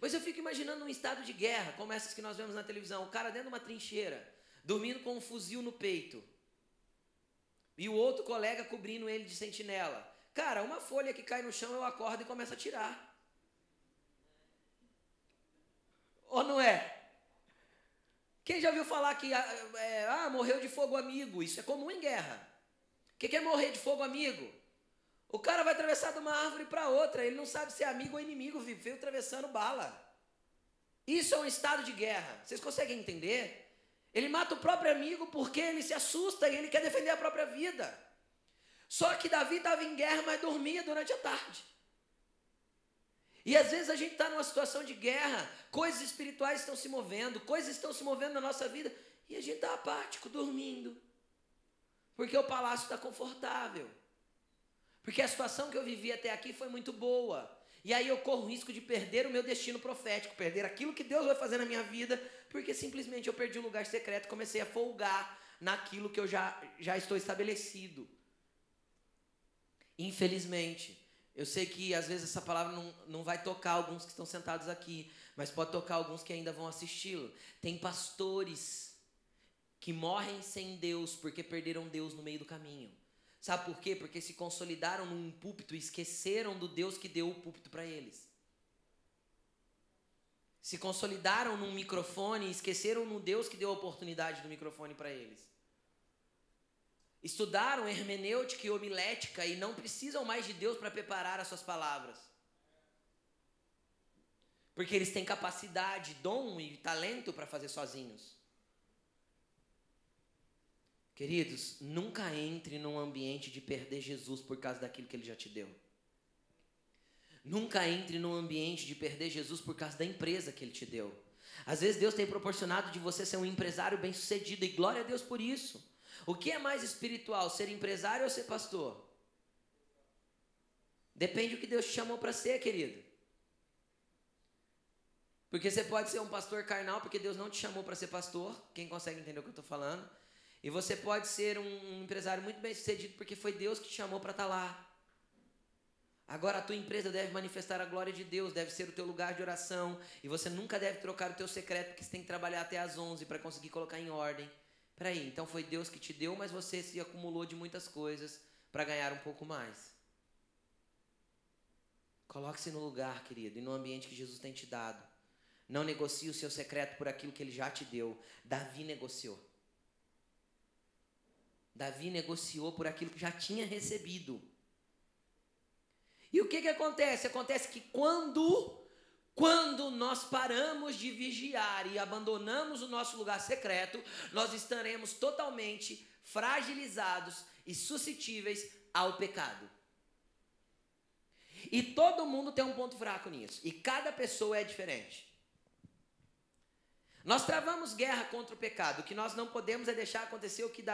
Mas eu fico imaginando um estado de guerra, como essas que nós vemos na televisão, o cara dentro de uma trincheira, dormindo com um fuzil no peito. E o outro colega cobrindo ele de sentinela. Cara, uma folha que cai no chão, eu acordo e começo a tirar. Ou não é? Quem já viu falar que morreu de fogo amigo? Isso é comum em guerra. O que é morrer de fogo amigo? O cara vai atravessar de uma árvore para outra, ele não sabe se é amigo ou inimigo, veio atravessando bala. Isso é um estado de guerra. Vocês conseguem entender? Ele mata o próprio amigo porque ele se assusta e ele quer defender a própria vida. Só que Davi estava em guerra, mas dormia durante a tarde. E às vezes a gente está numa situação de guerra, coisas espirituais estão se movendo, coisas estão se movendo na nossa vida, e a gente está apático, dormindo. Porque o palácio está confortável. Porque a situação que eu vivi até aqui foi muito boa. E aí eu corro o risco de perder o meu destino profético, perder aquilo que Deus vai fazer na minha vida, porque simplesmente eu perdi o lugar secreto e comecei a folgar naquilo que eu já estou estabelecido. Infelizmente, eu sei que às vezes essa palavra não vai tocar alguns que estão sentados aqui, mas pode tocar alguns que ainda vão assisti-lo. Tem pastores que morrem sem Deus porque perderam Deus no meio do caminho. Sabe por quê? Porque se consolidaram num púlpito e esqueceram do Deus que deu o púlpito para eles. Se consolidaram num microfone e esqueceram no Deus que deu a oportunidade do microfone para eles. Estudaram hermenêutica e homilética e não precisam mais de Deus para preparar as suas palavras. Porque eles têm capacidade, dom e talento para fazer sozinhos. Queridos, nunca entre num ambiente de perder Jesus por causa daquilo que Ele já te deu. Nunca entre num ambiente de perder Jesus por causa da empresa que Ele te deu. Às vezes Deus tem proporcionado de você ser um empresário bem-sucedido, e glória a Deus por isso. O que é mais espiritual, ser empresário ou ser pastor? Depende do que Deus te chamou para ser, querido. Porque você pode ser um pastor carnal porque Deus não te chamou para ser pastor. Quem consegue entender o que eu estou falando? E você pode ser um empresário muito bem sucedido porque foi Deus que te chamou para estar lá. Agora a tua empresa deve manifestar a glória de Deus, deve ser o teu lugar de oração. E você nunca deve trocar o teu secreto, porque você tem que trabalhar até às 11 para conseguir colocar em ordem. Peraí, então foi Deus que te deu, mas você se acumulou de muitas coisas para ganhar um pouco mais. Coloque-se no lugar, querido, e no ambiente que Jesus tem te dado. Não negocie o seu secreto por aquilo que Ele já te deu. Davi negociou. Davi negociou por aquilo que já tinha recebido. E o que acontece? Acontece que quando nós paramos de vigiar e abandonamos o nosso lugar secreto, nós estaremos totalmente fragilizados e suscetíveis ao pecado. E todo mundo tem um ponto fraco nisso. E cada pessoa é diferente. Nós travamos guerra contra o pecado. O que nós não podemos é deixar acontecer o que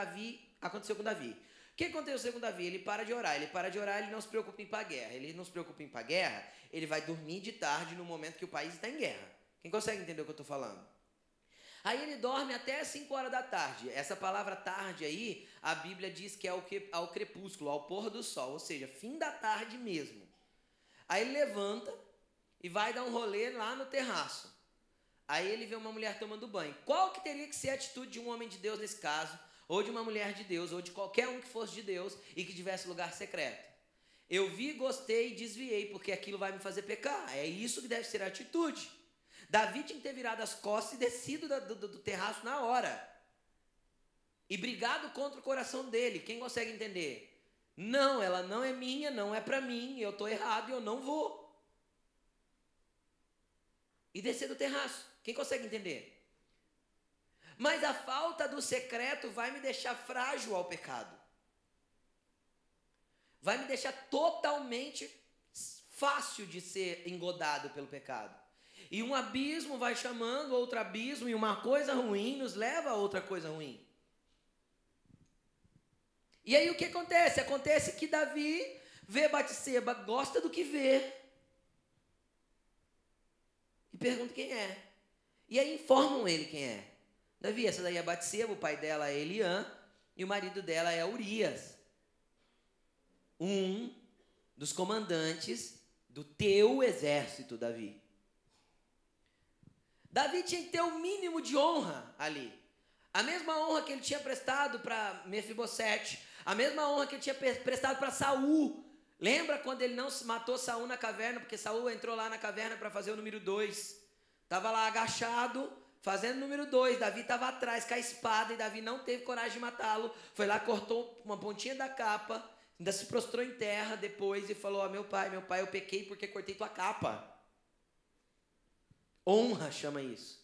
aconteceu com Davi. O que aconteceu com Davi? Ele para de orar. Ele não se preocupa em ir para a guerra. Ele não se preocupa em ir para a guerra, ele vai dormir de tarde no momento que o país está em guerra. Quem consegue entender o que eu estou falando? Aí ele dorme até 5 horas da tarde. Essa palavra tarde aí, a Bíblia diz que é ao crepúsculo, ao pôr do sol, ou seja, fim da tarde mesmo. Aí ele levanta e vai dar um rolê lá no terraço. Aí ele vê uma mulher tomando banho. Qual que teria que ser a atitude de um homem de Deus nesse caso? Ou de uma mulher de Deus, ou de qualquer um que fosse de Deus e que tivesse lugar secreto? Eu vi, gostei e desviei, porque aquilo vai me fazer pecar. É isso que deve ser a atitude. Davi tinha que ter virado as costas e descido do terraço na hora. E brigado contra o coração dele. Quem consegue entender? Não, ela não é minha, não é para mim, eu estou errado e eu não vou. E descer do terraço. Quem consegue entender? Mas a falta do secreto vai me deixar frágil ao pecado. Vai me deixar totalmente fácil de ser engodado pelo pecado. E um abismo vai chamando outro abismo, e uma coisa ruim nos leva a outra coisa ruim. E aí o que acontece? Acontece que Davi vê Batseba, gosta do que vê. E pergunta quem é. E aí informam ele quem é. Davi, essa daí é Batseba, o pai dela é Eliã, e o marido dela é Urias. Um dos comandantes do teu exército, Davi. Davi tinha que ter o mínimo de honra ali. A mesma honra que ele tinha prestado para Mefibosete, a mesma honra que ele tinha prestado para Saul. Lembra quando ele não matou Saul na caverna, porque Saul entrou lá na caverna para fazer o número 2. Estava lá agachado, fazendo o número 2. Davi estava atrás com a espada e Davi não teve coragem de matá-lo. Foi lá, cortou uma pontinha da capa, ainda se prostrou em terra depois e falou: meu pai, eu pequei porque cortei tua capa. Honra chama isso.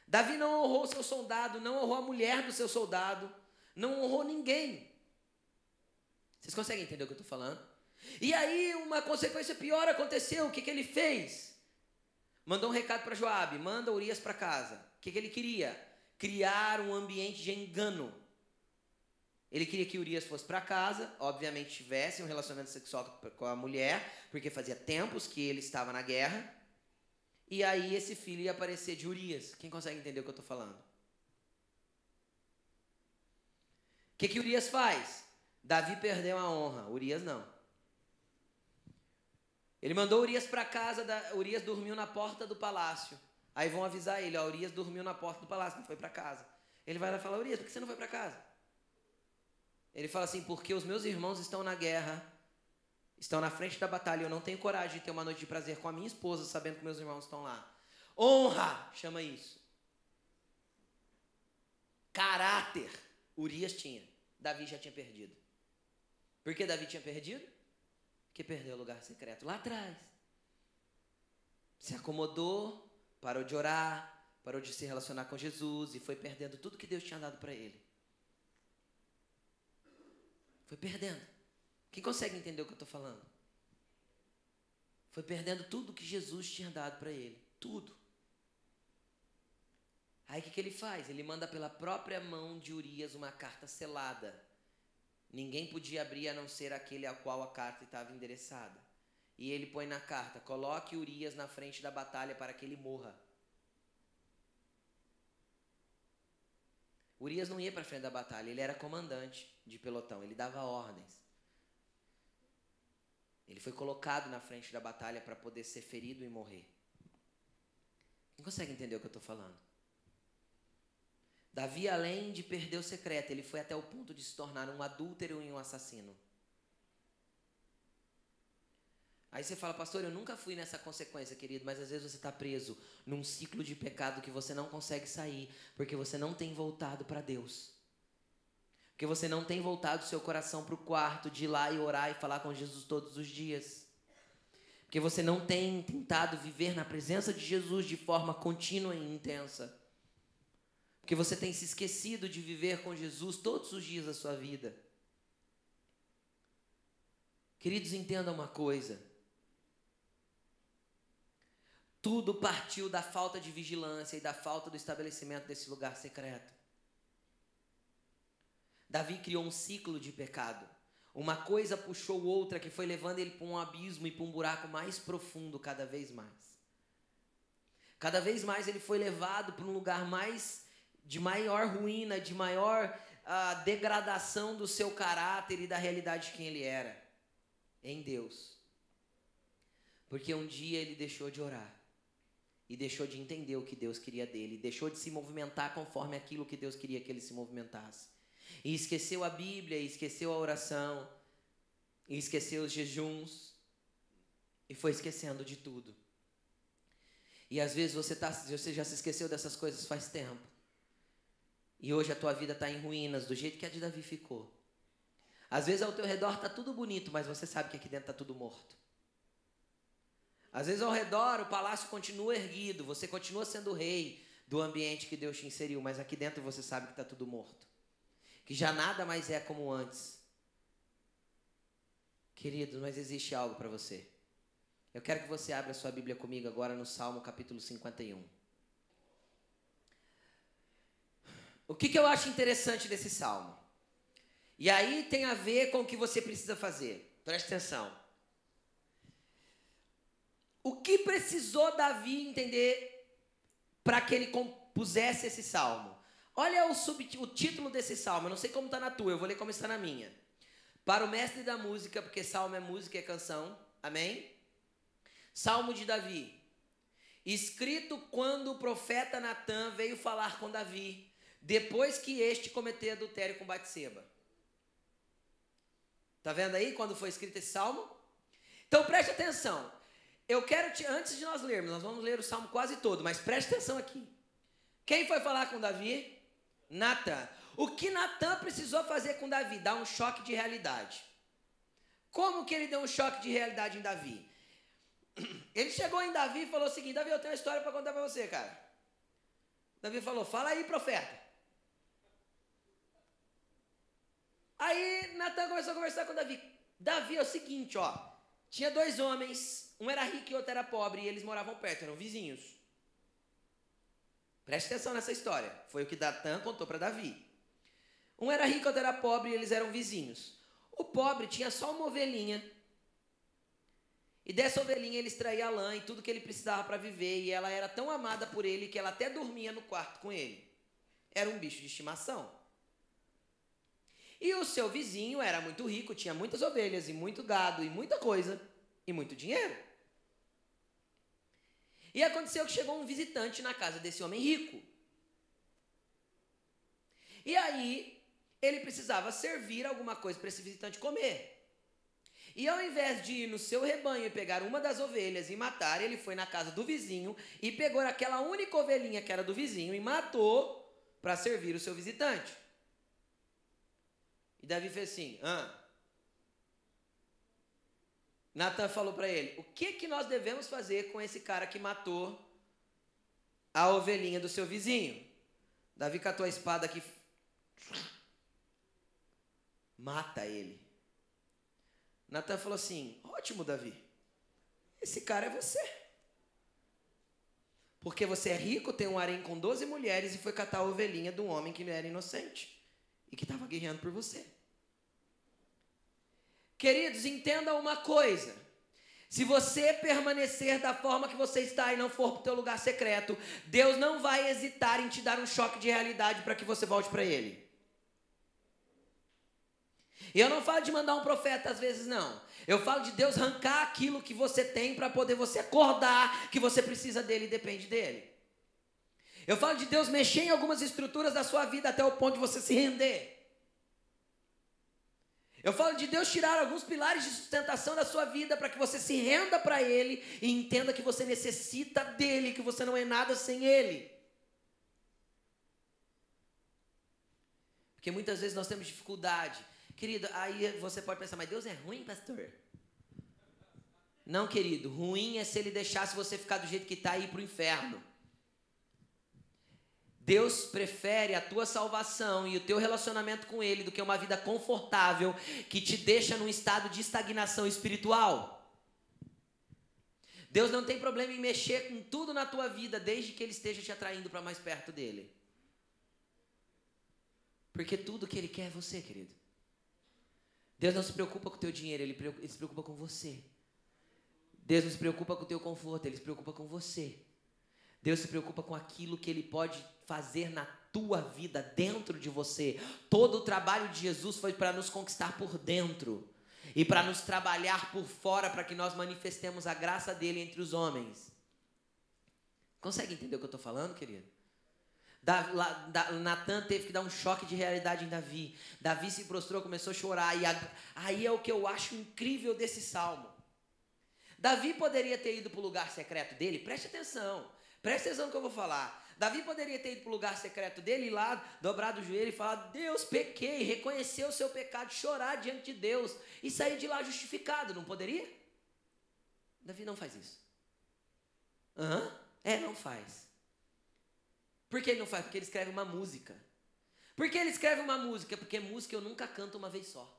Davi não honrou o seu soldado, não honrou a mulher do seu soldado, não honrou ninguém. Vocês conseguem entender o que eu estou falando? E aí uma consequência pior aconteceu. O que ele fez? Mandou um recado para Joabe, manda Urias para casa. O que ele queria? Criar um ambiente de engano. Ele queria que Urias fosse para casa, obviamente tivesse um relacionamento sexual com a mulher, porque fazia tempos que ele estava na guerra. E aí esse filho ia aparecer de Urias. Quem consegue entender o que eu estou falando? O que Urias faz? Davi perdeu a honra, Urias não. Ele mandou Urias para casa, Urias dormiu na porta do palácio. Aí vão avisar ele, Urias dormiu na porta do palácio, não foi para casa. Ele vai lá e fala, Urias, por que você não foi para casa? Ele fala assim, porque os meus irmãos estão na guerra, estão na frente da batalha, eu não tenho coragem de ter uma noite de prazer com a minha esposa, sabendo que meus irmãos estão lá. Honra, chama isso. Caráter, Urias tinha, Davi já tinha perdido. Por que Davi tinha perdido? Porque perdeu o lugar secreto lá atrás. Se acomodou, parou de orar, parou de se relacionar com Jesus e foi perdendo tudo que Deus tinha dado para ele. Foi perdendo. Quem consegue entender o que eu estou falando? Foi perdendo tudo que Jesus tinha dado para ele. Tudo. Aí o que ele faz? Ele manda pela própria mão de Urias uma carta selada. Ninguém podia abrir a não ser aquele ao qual a carta estava endereçada. E ele põe na carta, coloque Urias na frente da batalha para que ele morra. Urias não ia para frente da batalha, ele era comandante de pelotão, ele dava ordens. Ele foi colocado na frente da batalha para poder ser ferido e morrer. Quem consegue entender o que eu estou falando? Davi, além de perder o secreto, ele foi até o ponto de se tornar um adúltero e um assassino. Aí você fala, pastor, eu nunca fui nessa consequência, querido, mas às vezes você está preso num ciclo de pecado que você não consegue sair, porque você não tem voltado para Deus. Porque você não tem voltado o seu coração para o quarto, de ir lá e orar e falar com Jesus todos os dias. Porque você não tem tentado viver na presença de Jesus de forma contínua e intensa. Porque você tem se esquecido de viver com Jesus todos os dias da sua vida. Queridos, entendam uma coisa. Tudo partiu da falta de vigilância e da falta do estabelecimento desse lugar secreto. Davi criou um ciclo de pecado. Uma coisa puxou outra que foi levando ele para um abismo e para um buraco mais profundo cada vez mais. Cada vez mais ele foi levado para um lugar de maior ruína, de maior degradação do seu caráter e da realidade de quem ele era. Em Deus. Porque um dia ele deixou de orar. E deixou de entender o que Deus queria dele. Deixou de se movimentar conforme aquilo que Deus queria que ele se movimentasse. E esqueceu a Bíblia, e esqueceu a oração, e esqueceu os jejuns. E foi esquecendo de tudo. E às vezes você já se esqueceu dessas coisas faz tempo. E hoje a tua vida está em ruínas, do jeito que a de Davi ficou. Às vezes ao teu redor está tudo bonito, mas você sabe que aqui dentro está tudo morto. Às vezes ao redor o palácio continua erguido, você continua sendo rei do ambiente que Deus te inseriu, mas aqui dentro você sabe que está tudo morto. Que já nada mais é como antes. Queridos, mas existe algo para você. Eu quero que você abra sua Bíblia comigo agora no Salmo capítulo 51. O que eu acho interessante desse Salmo? E aí tem a ver com o que você precisa fazer. Preste atenção. O que precisou Davi entender para que ele compusesse esse salmo? Olha o título desse salmo. Eu não sei como está na tua, eu vou ler como está na minha. Para o mestre da música, porque salmo é música e é canção. Amém? Salmo de Davi. Escrito quando o profeta Natã veio falar com Davi, depois que este cometeu adultério com Batseba. Está vendo aí quando foi escrito esse salmo? Então preste atenção. Eu quero antes de nós lermos, nós vamos ler o salmo quase todo, mas preste atenção aqui. Quem foi falar com Davi? Natã. O que Natã precisou fazer com Davi? Dar um choque de realidade. Como que ele deu um choque de realidade em Davi? Ele chegou em Davi e falou o seguinte: Davi, eu tenho uma história para contar para você, cara. Davi falou: fala aí, profeta. Aí Natã começou a conversar com Davi. Davi, é o seguinte, ó. Tinha dois homens, um era rico e outro era pobre, e eles moravam perto, eram vizinhos. Preste atenção nessa história. Foi o que Natã contou para Davi. Um era rico, outro era pobre e eles eram vizinhos. O pobre tinha só uma ovelhinha. E dessa ovelhinha ele extraía lã e tudo que ele precisava para viver. E ela era tão amada por ele que ela até dormia no quarto com ele. Era um bicho de estimação. E o seu vizinho era muito rico, tinha muitas ovelhas e muito gado e muita coisa e muito dinheiro. E aconteceu que chegou um visitante na casa desse homem rico. E aí ele precisava servir alguma coisa para esse visitante comer. E ao invés de ir no seu rebanho e pegar uma das ovelhas e matar, ele foi na casa do vizinho e pegou aquela única ovelhinha que era do vizinho e matou para servir o seu visitante. E Davi fez assim, Natan falou para ele, o que nós devemos fazer com esse cara que matou a ovelhinha do seu vizinho? Davi catou a espada aqui, mata ele. Natan falou assim, ótimo, Davi, esse cara é você. Porque você é rico, tem um harém com 12 mulheres e foi catar a ovelhinha de um homem que era inocente e que estava guerreando por você. Queridos, entenda uma coisa. Se você permanecer da forma que você está e não for para o teu lugar secreto, Deus não vai hesitar em te dar um choque de realidade para que você volte para Ele. E eu não falo de mandar um profeta às vezes, não. Eu falo de Deus arrancar aquilo que você tem para poder você acordar que você precisa dele e depende dele. Eu falo de Deus mexer em algumas estruturas da sua vida até o ponto de você se render. Eu falo de Deus tirar alguns pilares de sustentação da sua vida para que você se renda para Ele e entenda que você necessita dele, que você não é nada sem Ele. Porque muitas vezes nós temos dificuldade. Querido, aí você pode pensar, mas Deus é ruim, pastor? Não, querido, ruim é se Ele deixasse você ficar do jeito que está e ir para o inferno. Deus prefere a tua salvação e o teu relacionamento com Ele do que uma vida confortável que te deixa num estado de estagnação espiritual. Deus não tem problema em mexer com tudo na tua vida desde que Ele esteja te atraindo para mais perto dEle. Porque tudo que Ele quer é você, querido. Deus não se preocupa com o teu dinheiro, Ele se preocupa com você. Deus não se preocupa com o teu conforto, Ele se preocupa com você. Deus se preocupa com aquilo que Ele pode fazer na tua vida, dentro de você. Todo o trabalho de Jesus foi para nos conquistar por dentro e para nos trabalhar por fora, para que nós manifestemos a graça dEle entre os homens. Consegue entender o que eu estou falando, querido? Natan teve que dar um choque de realidade em Davi. Davi se prostrou, começou a chorar. E aí é o que eu acho incrível desse salmo. Davi poderia ter ido para o lugar secreto dele. Preste atenção no que eu vou falar. Davi poderia ter ido para o lugar secreto dele, ir lá, dobrar o joelho e falar, Deus, pequei, reconhecer o seu pecado, chorar diante de Deus e sair de lá justificado, não poderia? Davi não faz isso. Não faz. Por que ele não faz? Porque ele escreve uma música. Por que ele escreve uma música? Porque música eu nunca canto uma vez só.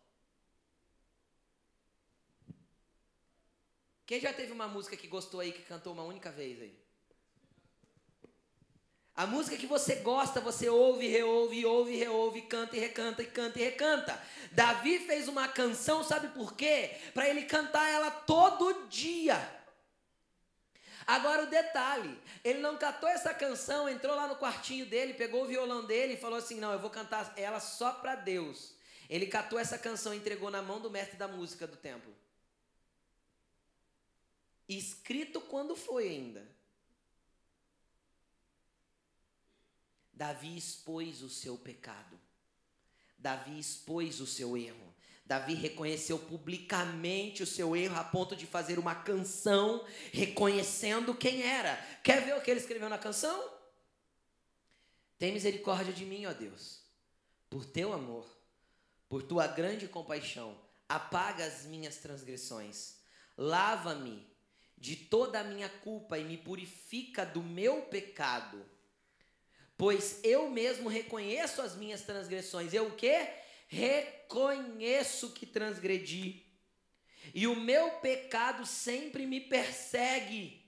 Quem já teve uma música que gostou aí, que cantou uma única vez aí? A música que você gosta, você ouve, reouve, ouve, reouve, canta e recanta, e canta e recanta. Davi fez uma canção, sabe por quê? Para ele cantar ela todo dia. Agora o detalhe, ele não cantou essa canção, entrou lá no quartinho dele, pegou o violão dele e falou assim, não, eu vou cantar ela só para Deus. Ele catou essa canção e entregou na mão do mestre da música do templo. Escrito quando foi ainda. Davi expôs o seu pecado. Davi expôs o seu erro. Davi reconheceu publicamente o seu erro a ponto de fazer uma canção reconhecendo quem era. Quer ver o que ele escreveu na canção? Tem misericórdia de mim, ó Deus, por teu amor, por tua grande compaixão, apaga as minhas transgressões, lava-me de toda a minha culpa e me purifica do meu pecado, pois eu mesmo reconheço as minhas transgressões. Eu o quê? Reconheço que transgredi, e o meu pecado sempre me persegue.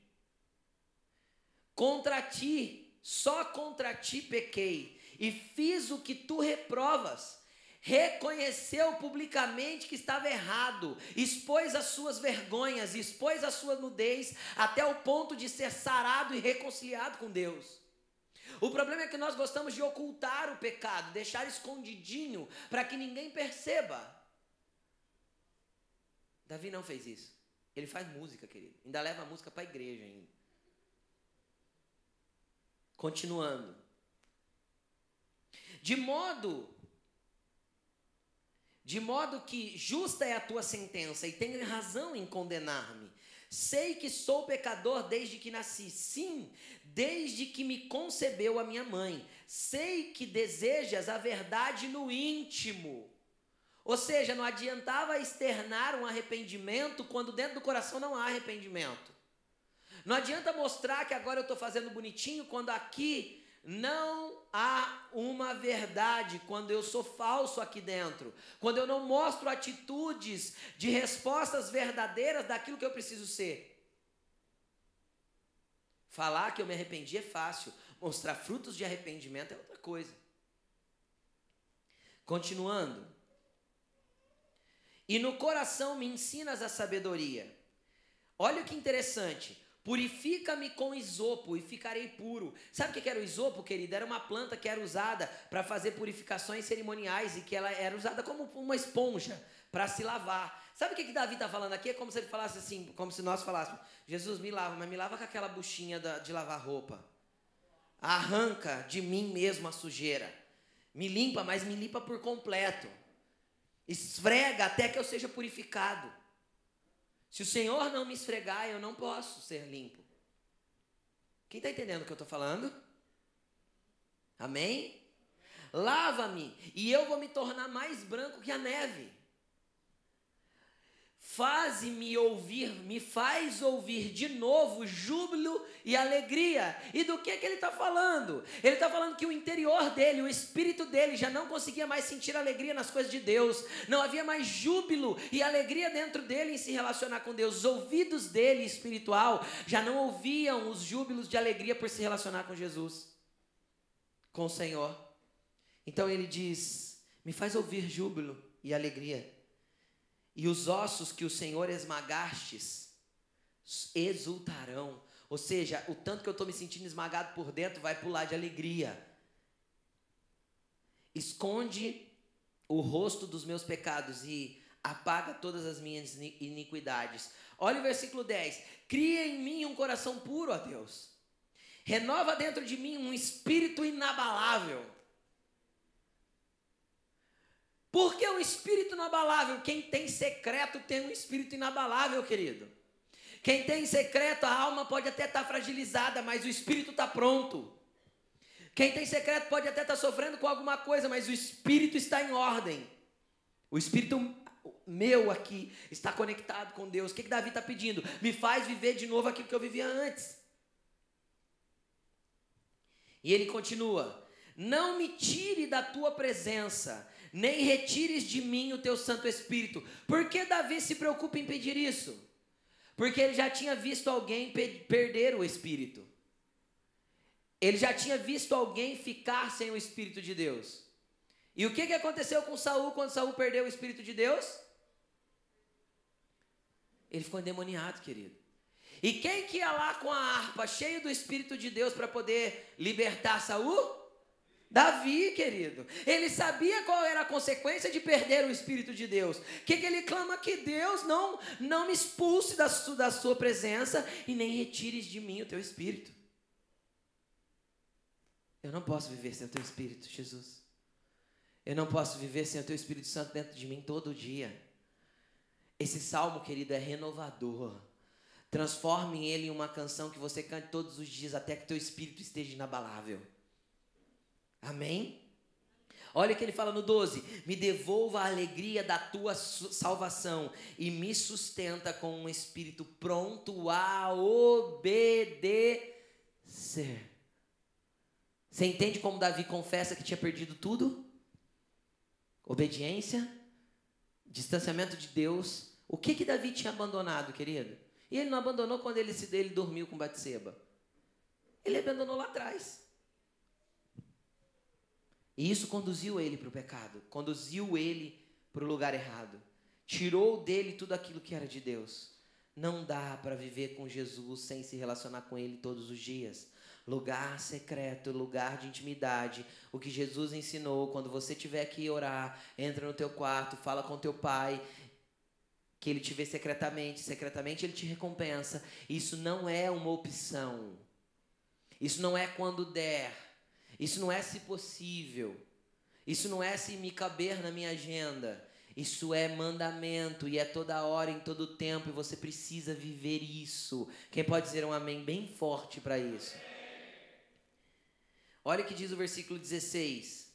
Contra ti, só contra ti pequei, e fiz o que tu reprovas. Reconheceu publicamente que estava errado, expôs as suas vergonhas, expôs a sua nudez, até o ponto de ser sarado e reconciliado com Deus. O problema é que nós gostamos de ocultar o pecado, deixar escondidinho para que ninguém perceba. Davi não fez isso. Ele faz música, querido. Ainda leva a música para a igreja ainda. Continuando. De modo que justa é a tua sentença e tem razão em condenar-me. Sei que sou pecador desde que nasci, sim, desde que me concebeu a minha mãe. Sei que desejas a verdade no íntimo. Ou seja, não adiantava externar um arrependimento quando dentro do coração não há arrependimento. Não adianta mostrar que agora eu estou fazendo bonitinho quando aqui não há uma verdade, quando eu sou falso aqui dentro, quando eu não mostro atitudes de respostas verdadeiras daquilo que eu preciso ser. Falar que eu me arrependi é fácil, mostrar frutos de arrependimento é outra coisa. Continuando. E no coração me ensinas a sabedoria. Olha que interessante. Purifica-me com isopo e ficarei puro. Sabe o que era o isopo, querido? Era uma planta que era usada para fazer purificações cerimoniais e que ela era usada como uma esponja para se lavar. Sabe o que Davi está falando aqui? É como se ele falasse assim, como se nós falássemos: Jesus, me lava, mas me lava com aquela buchinha de lavar roupa. Arranca de mim mesmo a sujeira. Me limpa, mas me limpa por completo. Esfrega até que eu seja purificado. Se o Senhor não me esfregar, eu não posso ser limpo. Quem está entendendo o que eu estou falando? Amém? Lava-me e eu vou me tornar mais branco que a neve. Me faz ouvir de novo júbilo e alegria. E do que ele está falando? Ele está falando que o interior dele, o espírito dele já não conseguia mais sentir alegria nas coisas de Deus. Não havia mais júbilo e alegria dentro dele em se relacionar com Deus. Os ouvidos dele espiritual já não ouviam os júbilos de alegria por se relacionar com Jesus, com o Senhor. Então ele diz: me faz ouvir júbilo e alegria. E os ossos que o Senhor esmagastes exultarão. Ou seja, o tanto que eu estou me sentindo esmagado por dentro vai pular de alegria. Esconde o rosto dos meus pecados e apaga todas as minhas iniquidades. Olha o versículo 10. Cria em mim um coração puro, ó Deus. Renova dentro de mim um espírito inabalável. Por que um espírito inabalável? Quem tem secreto tem um espírito inabalável, querido. Quem tem secreto, a alma pode até estar fragilizada, mas o espírito está pronto. Quem tem secreto pode até estar sofrendo com alguma coisa, mas o espírito está em ordem. O espírito meu aqui está conectado com Deus. O que Davi está pedindo? Me faz viver de novo aquilo que eu vivia antes. E ele continua: não me tire da tua presença, nem retires de mim o teu Santo Espírito. Por que Davi se preocupa em pedir isso? Porque ele já tinha visto alguém perder o Espírito. Ele já tinha visto alguém ficar sem o Espírito de Deus. E o que aconteceu com Saul quando Saul perdeu o Espírito de Deus? Ele ficou endemoniado, querido. E quem que ia lá com a harpa cheio do Espírito de Deus para poder libertar Saul? Davi, querido. Ele sabia qual era a consequência de perder o Espírito de Deus. O que ele clama? Que Deus não me expulse da sua presença e nem retires de mim o teu Espírito. Eu não posso viver sem o teu Espírito, Jesus. Eu não posso viver sem o teu Espírito Santo dentro de mim todo dia. Esse salmo, querido, é renovador. Transforme ele em uma canção que você cante todos os dias até que o teu Espírito esteja inabalável. Amém? Olha o que ele fala no 12. Me devolva a alegria da tua salvação e me sustenta com um espírito pronto a obedecer. Você entende como Davi confessa que tinha perdido tudo? Obediência, distanciamento de Deus. O que Davi tinha abandonado, querido? E ele não abandonou quando ele dormiu com Batseba. Ele abandonou lá atrás. E isso conduziu ele para o pecado, conduziu ele para o lugar errado, tirou dele tudo aquilo que era de Deus. Não dá para viver com Jesus sem se relacionar com ele todos os dias. Lugar secreto, lugar de intimidade. O que Jesus ensinou, quando você tiver que orar, entra no teu quarto, fala com teu pai, que ele te vê secretamente, secretamente ele te recompensa. Isso não é uma opção. Isso não é quando der. Isso não é se possível. Isso não é se me caber na minha agenda. Isso é mandamento e é toda hora, em todo tempo, e você precisa viver isso. Quem pode dizer um amém bem forte para isso? Olha o que diz o versículo 16.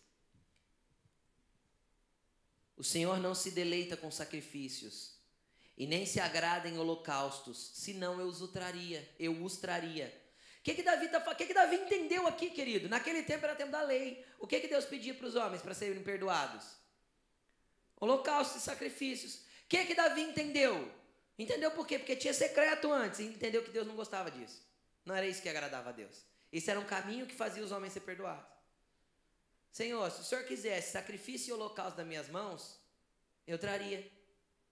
O Senhor não se deleita com sacrifícios e nem se agrada em holocaustos, senão eu os traria. O que Davi entendeu aqui, querido? Naquele tempo era tempo da lei. O que Deus pedia para os homens para serem perdoados? Holocaustos e sacrifícios. O que Davi entendeu? Entendeu por quê? Porque tinha secreto antes. E entendeu que Deus não gostava disso. Não era isso que agradava a Deus. Isso era um caminho que fazia os homens ser perdoados. Senhor, se o Senhor quisesse sacrifício e holocausto das minhas mãos, eu traria.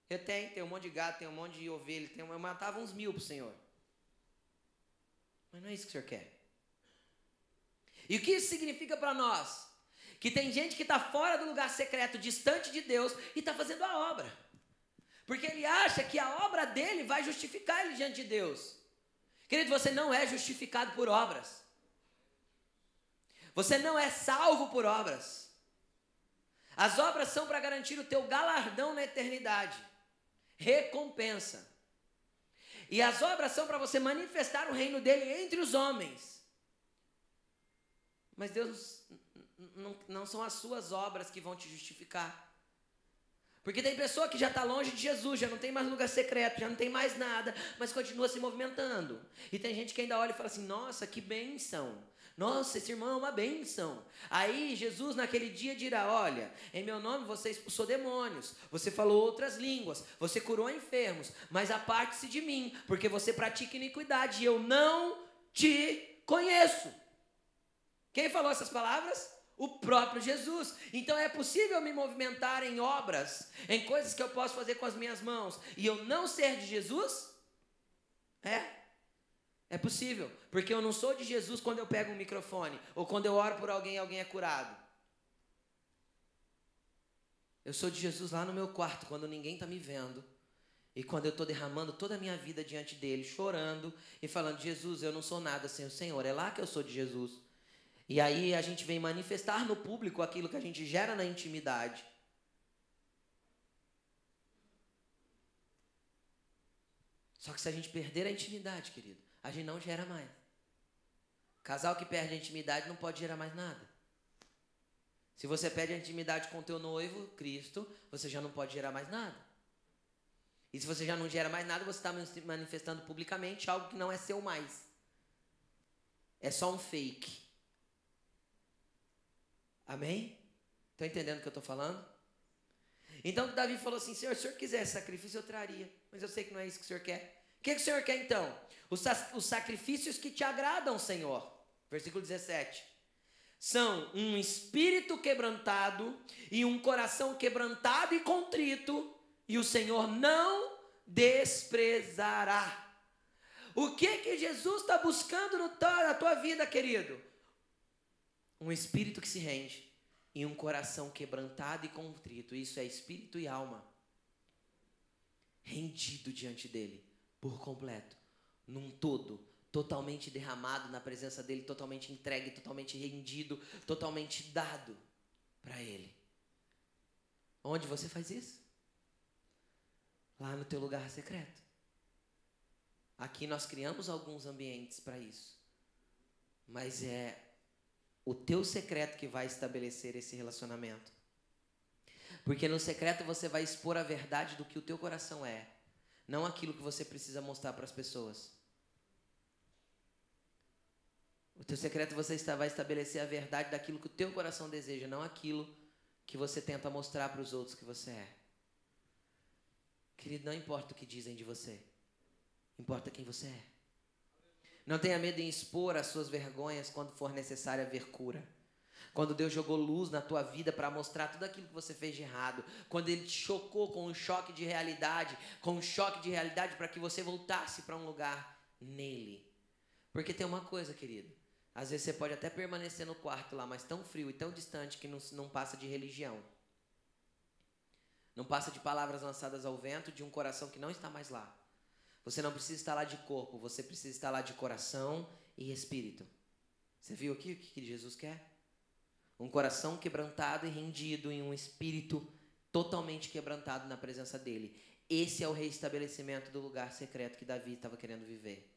Eu tenho um monte de gado, tenho um monte de ovelha, eu matava uns 1000 para o Senhor. Mas não é isso que o Senhor quer. E o que isso significa para nós? Que tem gente que está fora do lugar secreto, distante de Deus, e está fazendo a obra. Porque ele acha que a obra dele vai justificar ele diante de Deus. Querido, você não é justificado por obras. Você não é salvo por obras. As obras são para garantir o teu galardão na eternidade. Recompensa. E as obras são para você manifestar o reino dele entre os homens. Mas Deus não são as suas obras que vão te justificar. Porque tem pessoa que já está longe de Jesus, já não tem mais lugar secreto, já não tem mais nada, mas continua se movimentando. E tem gente que ainda olha e fala assim, nossa, que bênção. Nossa, esse irmão é uma bênção. Aí Jesus naquele dia dirá, olha, em meu nome você expulsou demônios, você falou outras línguas, você curou enfermos, mas aparte-se de mim, porque você pratica iniquidade e eu não te conheço. Quem falou essas palavras? O próprio Jesus. Então é possível me movimentar em obras, em coisas que eu posso fazer com as minhas mãos, e eu não ser de Jesus? É possível, porque eu não sou de Jesus quando eu pego um microfone, ou quando eu oro por alguém e alguém é curado. Eu sou de Jesus lá no meu quarto, quando ninguém está me vendo, e quando eu estou derramando toda a minha vida diante dele, chorando e falando, Jesus, eu não sou nada sem o Senhor, é lá que eu sou de Jesus. E aí a gente vem manifestar no público aquilo que a gente gera na intimidade. Só que se a gente perder a intimidade, querido, a gente não gera mais. Casal que perde a intimidade não pode gerar mais nada. Se você perde a intimidade com o teu noivo, Cristo, você já não pode gerar mais nada. E se você já não gera mais nada, você está manifestando publicamente algo que não é seu mais. É só um fake. Amém? Estão entendendo o que eu estou falando? Então Davi falou assim, Senhor, se o Senhor quisesse sacrifício, eu traria. Mas eu sei que não é isso que o Senhor quer. O que o Senhor quer então? Os sacrifícios que te agradam, Senhor. Versículo 17. São um espírito quebrantado e um coração quebrantado e contrito, e o Senhor não desprezará. O que Jesus está buscando na tua vida, querido? Um espírito que se rende e um coração quebrantado e contrito. Isso é espírito e alma. Rendido diante dele, por completo, num todo, totalmente derramado na presença dele, totalmente entregue, totalmente rendido, totalmente dado para ele. Onde você faz isso? Lá no teu lugar secreto. Aqui nós criamos alguns ambientes para isso. Mas é o teu secreto que vai estabelecer esse relacionamento. Porque no secreto você vai expor a verdade do que o teu coração é, não aquilo que você precisa mostrar para as pessoas. O teu secreto você vai estabelecer a verdade daquilo que o teu coração deseja, não aquilo que você tenta mostrar para os outros que você é. Querido, não importa o que dizem de você, importa quem você é. Não tenha medo em expor as suas vergonhas quando for necessário haver cura. Quando Deus jogou luz na tua vida para mostrar tudo aquilo que você fez de errado. Quando Ele te chocou com um choque de realidade. Com um choque de realidade para que você voltasse para um lugar nele. Porque tem uma coisa, querido. Às vezes você pode até permanecer no quarto lá, mas tão frio e tão distante que não passa de religião. Não passa de palavras lançadas ao vento de um coração que não está mais lá. Você não precisa estar lá de corpo, você precisa estar lá de coração e espírito. Você viu aqui o que Jesus quer? Um coração quebrantado e rendido em um espírito totalmente quebrantado na presença dele. Esse é o reestabelecimento do lugar secreto que Davi estava querendo viver.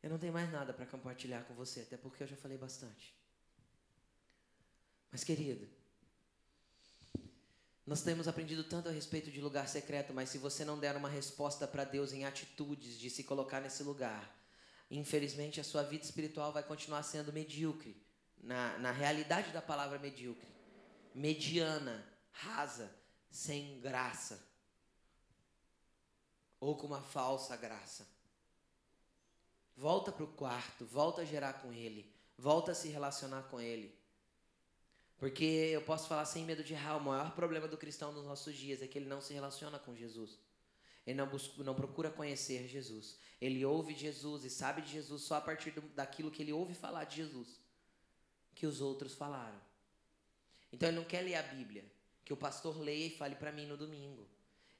Eu não tenho mais nada para compartilhar com você, até porque eu já falei bastante. Mas, querido, nós temos aprendido tanto a respeito de lugar secreto, mas se você não der uma resposta para Deus em atitudes de se colocar nesse lugar, infelizmente a sua vida espiritual vai continuar sendo medíocre. Na realidade da palavra medíocre. Mediana, rasa, sem graça. Ou com uma falsa graça. Volta para o quarto, volta a gerar com Ele, volta a se relacionar com Ele. Porque eu posso falar sem medo de errar, o maior problema do cristão nos nossos dias é que ele não se relaciona com Jesus. Ele não procura conhecer Jesus. Ele ouve Jesus e sabe de Jesus só a partir daquilo que ele ouve falar de Jesus, que os outros falaram. Então ele não quer ler a Bíblia, que o pastor leia e fale para mim no domingo.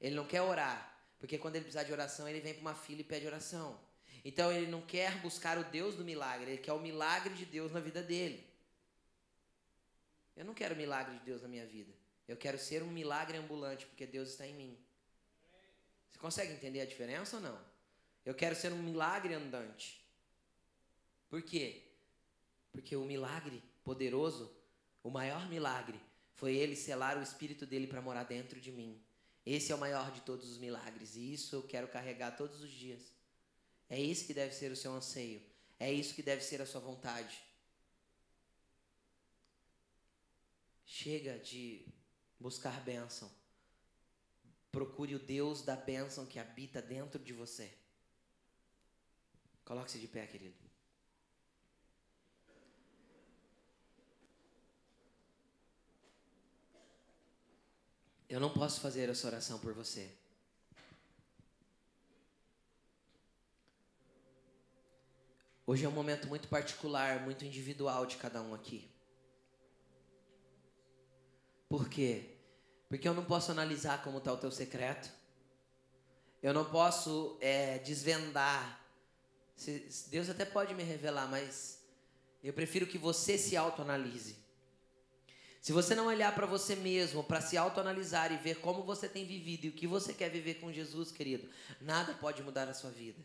Ele não quer orar, porque quando ele precisar de oração, ele vem para uma fila e pede oração. Então ele não quer buscar o Deus do milagre, ele quer o milagre de Deus na vida dele. Eu não quero o milagre de Deus na minha vida. Eu quero ser um milagre ambulante, porque Deus está em mim. Você consegue entender a diferença ou não? Eu quero ser um milagre andante. Por quê? Porque o milagre poderoso, o maior milagre, foi Ele selar o Espírito dEle para morar dentro de mim. Esse é o maior de todos os milagres. E isso eu quero carregar todos os dias. É isso que deve ser o seu anseio. É isso que deve ser a sua vontade. Chega de buscar bênção. Procure o Deus da bênção que habita dentro de você. Coloque-se de pé, querido. Eu não posso fazer essa oração por você. Hoje é um momento muito particular, muito individual de cada um aqui. Por quê? Porque eu não posso analisar como está o teu secreto. Eu não posso desvendar. Deus até pode me revelar, mas eu prefiro que você se autoanalise. Se você não olhar para você mesmo, para se autoanalisar e ver como você tem vivido e o que você quer viver com Jesus, querido, nada pode mudar a sua vida.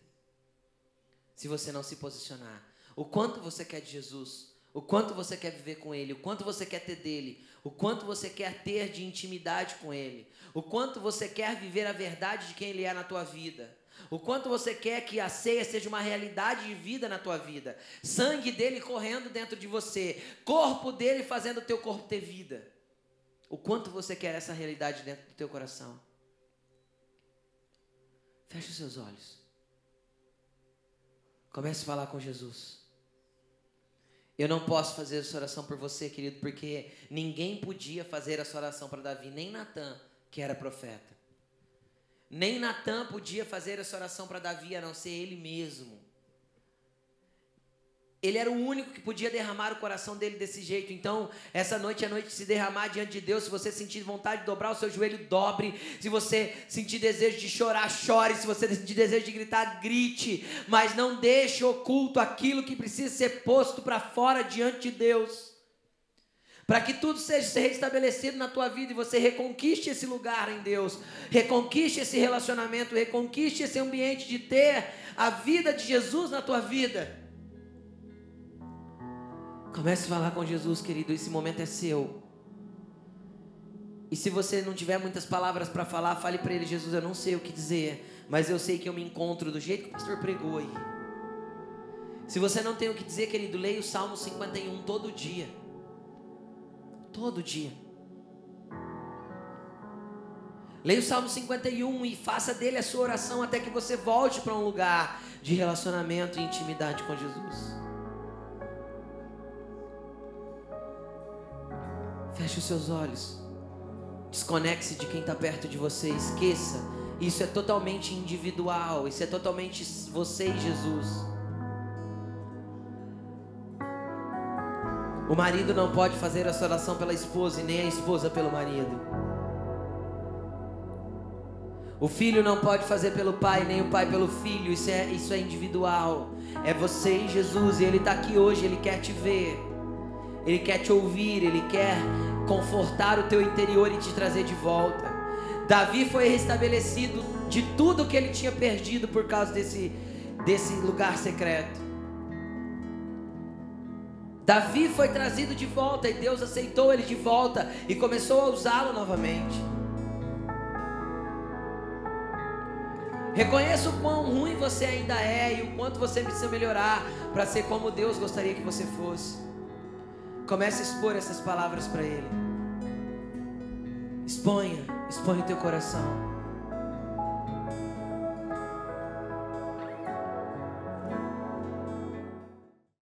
Se você não se posicionar. O quanto você quer de Jesus, o quanto você quer viver com Ele, o quanto você quer ter dEle, o quanto você quer ter de intimidade com Ele, o quanto você quer viver a verdade de quem Ele é na tua vida, o quanto você quer que a ceia seja uma realidade de vida na tua vida, sangue dEle correndo dentro de você, corpo dEle fazendo o teu corpo ter vida, o quanto você quer essa realidade dentro do teu coração. Feche os seus olhos. Comece a falar com Jesus. Eu não posso fazer essa oração por você, querido, porque ninguém podia fazer essa oração para Davi, nem Natã, que era profeta. Nem Natã podia fazer essa oração para Davi, a não ser ele mesmo. Ele era o único que podia derramar o coração dele desse jeito. Então, essa noite é a noite de se derramar diante de Deus. Se você sentir vontade de dobrar o seu joelho, dobre. Se você sentir desejo de chorar, chore. Se você sentir desejo de gritar, grite. Mas não deixe oculto aquilo que precisa ser posto para fora diante de Deus. Para que tudo seja restabelecido na tua vida e você reconquiste esse lugar em Deus. Reconquiste esse relacionamento. Reconquiste esse ambiente de ter a vida de Jesus na tua vida. Comece a falar com Jesus, querido. Esse momento é seu. E se você não tiver muitas palavras para falar, fale para Ele: Jesus, eu não sei o que dizer, mas eu sei que eu me encontro do jeito que o pastor pregou aí. Se você não tem o que dizer, querido, leia o Salmo 51 todo dia. Todo dia. Leia o Salmo 51 e faça dele a sua oração até que você volte para um lugar de relacionamento e intimidade com Jesus. Feche os seus olhos. Desconecte-se de quem está perto de você. Esqueça. Isso é totalmente individual. Isso é totalmente você e Jesus. O marido não pode fazer essa oração pela esposa e nem a esposa pelo marido. O filho não pode fazer pelo pai, nem o pai pelo filho. Isso é individual. É você e Jesus. E Ele está aqui hoje. Ele quer te ver. Ele quer te ouvir. Ele quer confortar o teu interior e te trazer de volta. Davi foi restabelecido de tudo que ele tinha perdido por causa desse lugar secreto. Davi foi trazido de volta e Deus aceitou ele de volta e começou a usá-lo novamente. Reconheça o quão ruim você ainda é e o quanto você precisa melhorar para ser como Deus gostaria que você fosse. Comece a expor essas palavras para Ele. Exponha o teu coração.